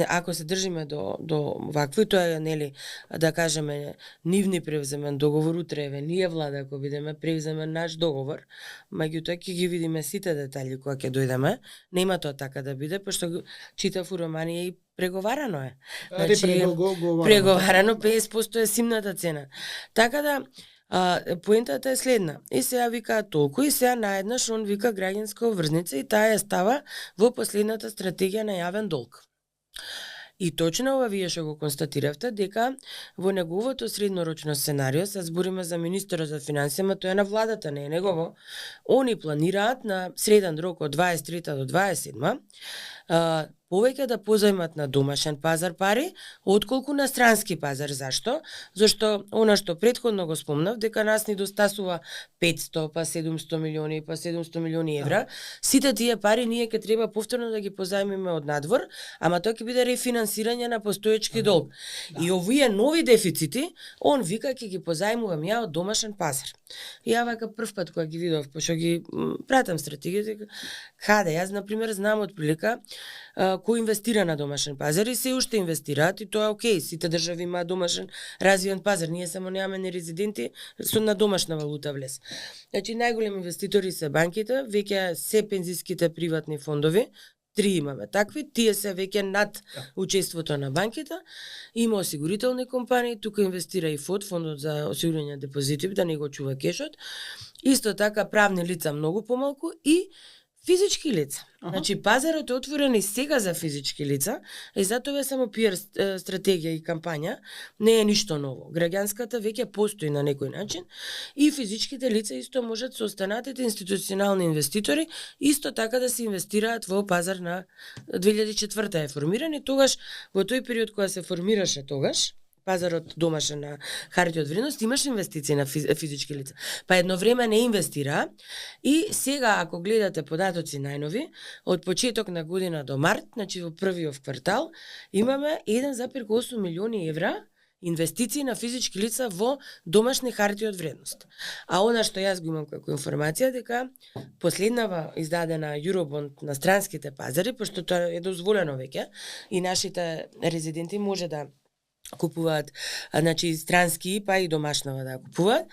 Speaker 2: ако се држиме до вакво, тоа е нели да кажеме нивни превземен договор, утре еве ние влада ако бидеме превземен наш договор, меѓутоа ќе ги видиме сите детали кога ќе дојдеме. Нема тоа така да биде, пошто читав у романи и преговарано е. Значи преговарано 50% е симната цена. Така да поентата е следна. И сега викаат толку и сега наеднаш он вика граѓанска обврзница и таа ја става во последната стратегија на јавен долг. И точно ова вие што го констатиравте дека во неговото среднорочно сценарио, се збориме за министерот за финансија, ама тоа е на владата, не е негово. Они планираат на среден рок од 23 до 27 повеќе да позајмат на домашен пазар пари, отколку на странски пазар. Зашто? Зашто она што претходно го спомнав, дека нас ни достасува 500, па 700 милиони, па 700 милиони евра. Сите тие пари ние ќе треба повторно да ги позајмиме од надвор, ама тоа ќе биде рефинансирање на постоечки долг. И овие нови дефицити, он вика ќе ги позајмувам ја од домашен пазар. И ја вака прв пат кога ги видов, пошто ги пратам стратегиите, каде јас на пример знам од прилика кој инвестира на домашен пазар и се уште инвестираат и тоа е окей, сите држави имаат домашен развиен пазар, ние само немаме ни резиденти со на домашна валута влез. Значи најголеми инвеститори се банките, веќе се пензиските приватни фондови, 3 имаме такви, тие се веќе над учеството на банките, има осигурителни компании, тука инвестира и фондот за осигурување депозити, да не го чува кешот, исто така правни лица многу помалку и физички лица. Значи пазарот е отворен и сега за физички лица, и затоа е само пиар стратегија и кампања, не е ништо ново. Граѓанската веќе постои на некој начин и физичките лица исто можат со останатите институционални инвеститори исто така да се инвестираат во пазар на 2004 е формиран и тогаш во тој период кога се формираше тогаш пазарот домашен на харти од вредност, имаш инвестиции на физички лица. Па едно време не инвестира и сега ако гледате податоци најнови, од почеток на година до март, значи во првиот квартал, имаме 1,8 милиони евра инвестиции на физички лица во домашни харти од вредност. А она што јас го имам како информација дека последнава издадена Eurobond на странските пазари, пошто тоа е дозволено веќе и нашите резиденти може да купуваат, значи странски па и домашнава да купуваат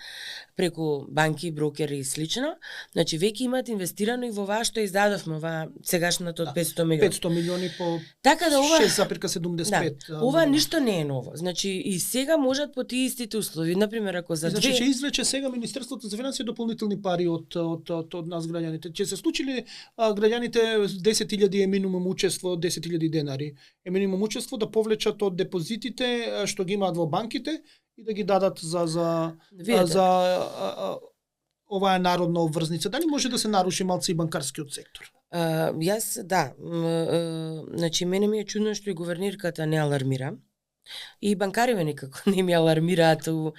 Speaker 2: преку банки, брокери и слично. Значи веќе имаат инвестирано и во ова што издадовме, ова сегашното од 500 милиони.
Speaker 1: 500 милиони по
Speaker 2: така да ова
Speaker 1: 6,75.
Speaker 2: Да, ова ништо не е ново. Значи и сега можат по тие истите услови, например ако за
Speaker 1: значи ќе извлече сега Министерството за финансии дополнителни пари од нас граѓаните. Ќе се случи ли граѓаните 10.000 е минимум учество, 10.000 денари е минимум учество да повлечат од депозитите што ги имаат во банките и да ги дадат за оваа народна обврзница. Дали може да се наруши малце и банкарскиот сектор?
Speaker 2: Јас значи мене ми е чудно што и гувернирката не алармира. И банкариве никако не ми алармираат у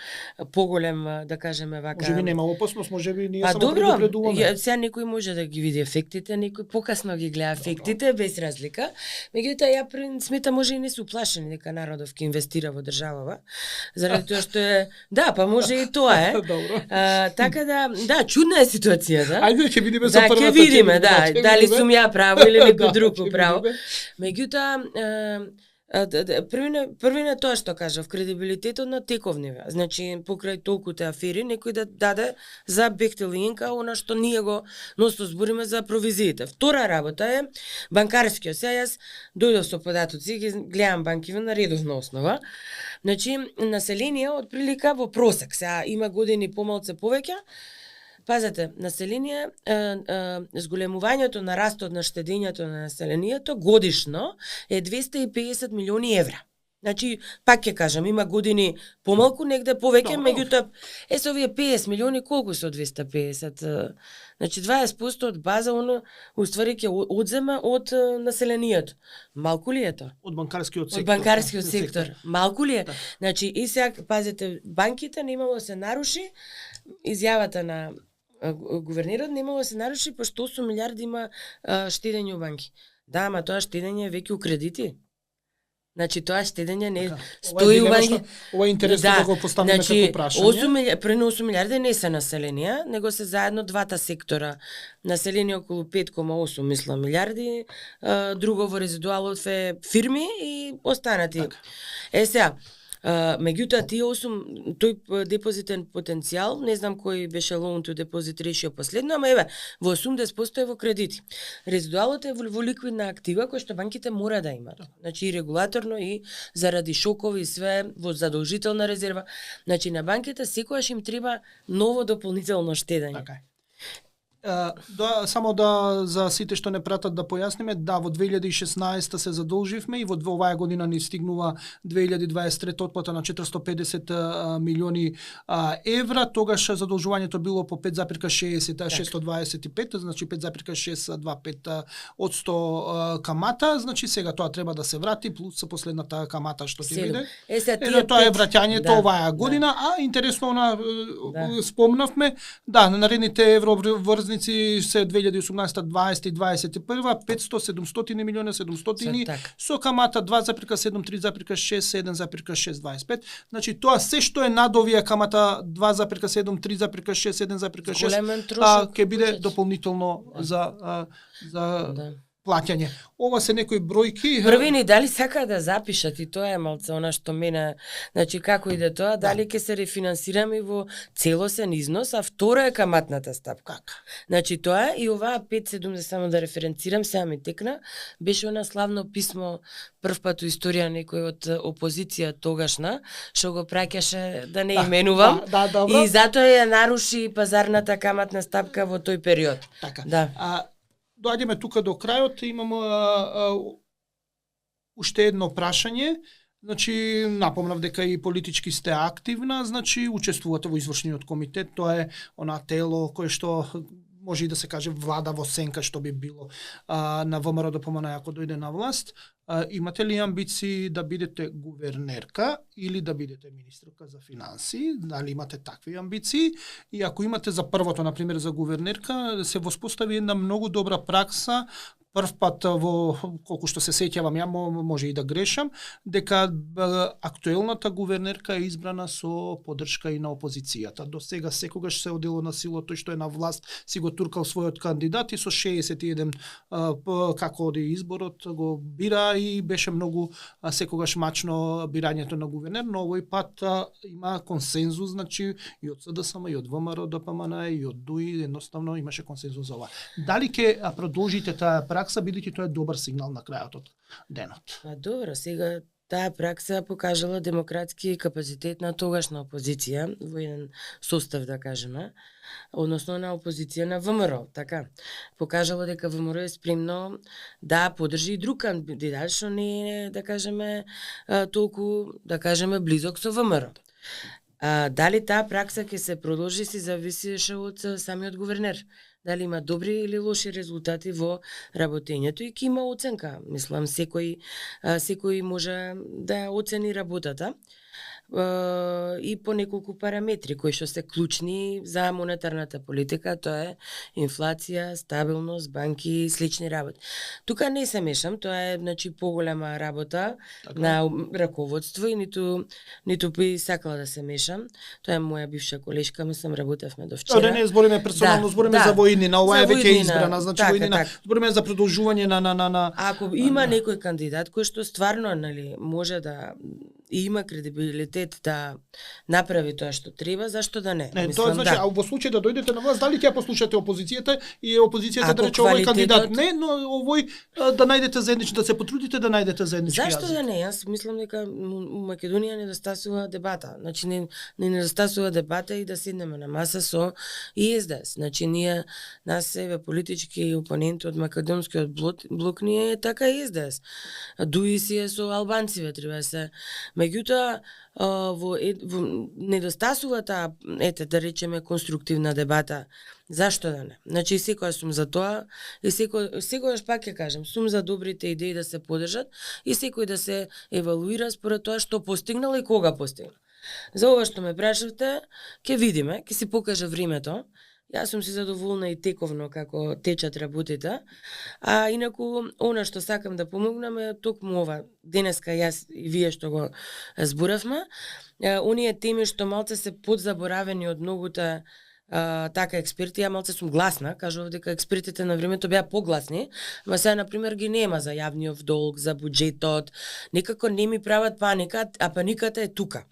Speaker 2: поголем, да кажеме вака.
Speaker 1: Може би нема опасност, може би ние само
Speaker 2: добро,
Speaker 1: предупредуваме.
Speaker 2: сега некој може да ги види ефектите, некој покасно ги гледа ефектите, без разлика. Меѓутоа ја сметам може и не се уплашени дека народов ќе инвестира во државава, заради тоа што е па може и тоа е. Така да, чудна е ситуацијата.
Speaker 1: Ајде ќе видиме за првата.
Speaker 2: Да, ќе видиме, дали сум ја право или некој друг право. Меѓутоа првине тоа што кажав, кредибилитетот на тековниве. Значи, покрај толкуте афери, некој да даде за Бехтел и Инка, она што ние го носто збориме за провизиите. Втора работа е банкарскиот. Сега јас дојдов со податоци, ги гледам банкиве на редовна основа. Значи, население од прилика во просек. Сега има години помалце повеќе. Пазете, население, зголемувањето на растот на штедењето на населението годишно е 250 милиони евра. Значи, пак ќе кажам, има години помалку, негде повеќе, меѓутоа, со овие 50 милиони, колку се од 250? Значи, 20% од база, уствари ќе одземе од населението. Малку ли е тоа?
Speaker 1: Од банкарскиот сектор.
Speaker 2: Од банкарскиот сектор. Малку ли е? Значи, и сега, пазете, банките немало се наруши, изјавата на гувернерот немало се наруши, пошто 8 милиарди има штедење у банки. Да, ама тоа штедење е веќе у кредити. Значи тоа штедење не стои у банки.
Speaker 1: Ова е интересно да го поставиме како прашање.
Speaker 2: Прено 8 милиарди не се население, него се заедно двата сектора. Население околу 5,8 мислам милиарди, друго во резидуалот е фирми и останати. Сега, меѓутоа тие 8 тој депозитен потенцијал, не знам кој беше loan to deposit ratio последно, ама еве во 80% е во кредити. Резидуалот е во ликвидна актива која што банките мора да имат. Значи и регулаторно и заради шокови и све во задолжителна резерва. Значи на банките секогаш им треба ново дополнително штедење.
Speaker 1: Така. Само за сите што не пратат да појасниме, во 2016 се задолживме и во оваа година ни стигнува 2023 отплата на 450 милиони евра, тогаш задолжувањето било по 5,60, 625, значи 5,625 од 100 камата, значи сега тоа треба да се врати плюс последната камата што ќе биде. Тоа е враќањето оваа година, а интересно спомнавме, на наредните евроврзни се 2018, 20 и 21, 500, 700 милиона, 700 со камата 2,7, 3,6, 7,6, 25. Значи тоа се што е над овие камата 2,7, 3,6, 7,6 ќе биде дополнително за плаќање. Ова се некои бројки.
Speaker 2: Првини, дали сака да запишат и тоа е малце она што мене, значи како иде тоа, дали ќе се рефинансираме во целосен износ, а второ е каматната стапка. Значи тоа и оваа 5.7, само да референцирам, сега ми текна, беше она славно писмо прв пат у историја некој од опозиција тогашна, што го праќаше да не именувам.
Speaker 1: Добро.
Speaker 2: И затоа ја наруши пазарната каматна стапка во тој период.
Speaker 1: Така.
Speaker 2: Да.
Speaker 1: Доаѓаме тука до крајот, имамо уште едно прашање. Значи, напомнав дека и политички сте активна, значи учествувате во извршниот комитет, тоа е она тело кое што може и да се каже влада во сенка што би било на ВМРО ДПМН ако дојде на власт. Имате ли амбиции да бидете гувернерка или да бидете министерка за финансии? Дали имате такви амбиции? И ако имате за првото, например, за гувернерка, се воспостави една многу добра пракса, прв пат во, колку што се сеќавам, ја може и да грешам, дека актуелната гувернерка е избрана со поддршка и на опозицијата. До сега секогаш се одело на сило тој што е на власт, си го туркал својот кандидат и со 61 како оди изборот го бира и беше многу секогаш мачно бирањето на гувернер, но овој пат има консензус, значи и од СДСМ, и од ВМРО ДПМН, и од ДУИ, едноставно имаше консензус за ова. Дали ќе продолжите таа пракса, бидејќи тоа е добар сигнал на крајот од денот?
Speaker 2: Добро, сега таа пракса покажала демократски капацитет на тогашна опозиција во еден состав, да кажеме, односно на опозиција на ВМРО, така. Покажала дека ВМРО е спремно да поддржи и друг кандидат што не е, да кажеме, толку, да кажеме, близок со ВМРО. Дали таа пракса ќе се продолжи, се зависеше од самиот гувернер. Дали има добри или лоши резултати во работењето и ќе има оценка. Мислам, секој може да оцени работата и по неколку параметри кои што се клучни за монетарната политика, тоа е инфлација, стабилност, банки и слични работи. Тука не се мешам, тоа е значи поголема работа на раководство и ниту би сакала да се мешам. Тоа е моја бивша колешка, мислам работевме до вчера.
Speaker 1: Да не збориме персонално, збориме за војнина, ова е веќе избрана, значи војнина. Збориме за продолжување на
Speaker 2: Ако има некој кандидат кој што стварно, нели, може да и има кредибилитет да направи тоа што треба, зашто да не?
Speaker 1: Не, тоа значи, а во случај да дојдете на власт, дали ќе послушате опозицијата и опозицијата да рече овој кандидат не, но овој да најдете заеднички, да се потрудите да најдете заеднички јазик.
Speaker 2: Зашто да не? Јас мислам дека у Македонија недостасува дебата. Значи не недостасува дебата и да седнеме на маса со и СДС. Значи нас еве политички опоненти од македонскиот блок ние е така и СДС. ДУИ си е со албанциве, треба се. Меѓутоа во недостасува таа, да речеме, конструктивна дебата. Зашто да не? Значи секогаш сум за тоа и секогаш пак ќе кажам, сум за добрите идеи да се поддржат и секој да се евалуира според тоа што постигнал и кога постигнал. За ова што ме прашавте, ќе видиме, ќе си покаже времето. Јас сум се задоволна и тековно како течат работите, а инаку она што сакам да помогнам е токму ова. Денеска јас и вие што го зборавме, оние теми што малце се подзаборавени од многута така експерти, ја малце сум гласна, кажував дека експертите на времето беа погласни, ма сега например ги нема за јавниот долг, за буџетот, некако не ми прават паника, а паниката е тука.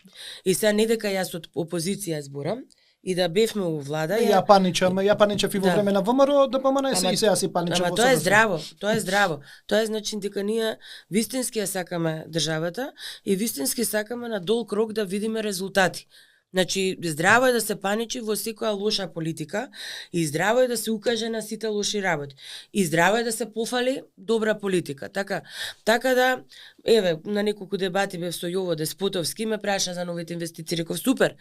Speaker 2: И сега не дека јас од опозиција зборам, и да бевме у влада.
Speaker 1: Ја паничам и во време на ВМРО, да помана и сега си паничам.
Speaker 2: Ама тоа е здраво, тоа е здраво. Тоа е значи дека ние вистински ја сакаме државата и вистински сакаме на долг рок да видиме резултати. Значи, здраво е да се паничи во секоја лоша политика и здраво е да се укаже на сите лоши работи. И здраво е да се пофали добра политика. Така да, еве, на неколку дебати бев со Јово Деспотовски, ме праша за новите инвестиции, реков супер.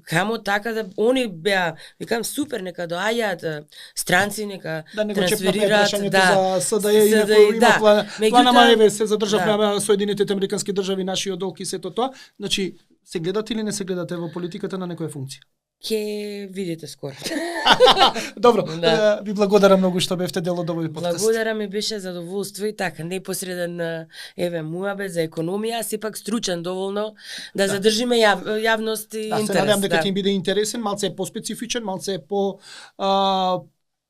Speaker 2: Камо така да они беа, викам супер, нека доаѓаат странци, нека трансферираат,
Speaker 1: за СДЕ и некој има плана маеве се задржавме Соединетите Американски држави, нашиот долг и сето тоа. Значи, се гледате или не се гледате во политиката на некоја функција?
Speaker 2: Ке видите скоро.
Speaker 1: Добро, ви благодарам многу што бевте дел од овој подкаст.
Speaker 2: Благодарам, ми беше задоволство и така, непосреден муабет за економија, сепак стручен доволно да задржиме јавност и интерес.
Speaker 1: Се надевам дека ќе им биде интересен, малце е поспецифичен, малце е по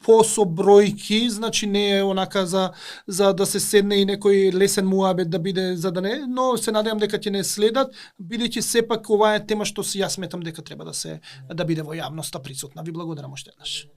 Speaker 1: посо бројки, значи не е онака за да се седне и некој лесен муабет да биде за да не, но се надевам дека ќе не следат, бидејќи сепак ова е тема што јас сметам дека треба да биде во јавноста присутна. Ви благодарам уште еднаш.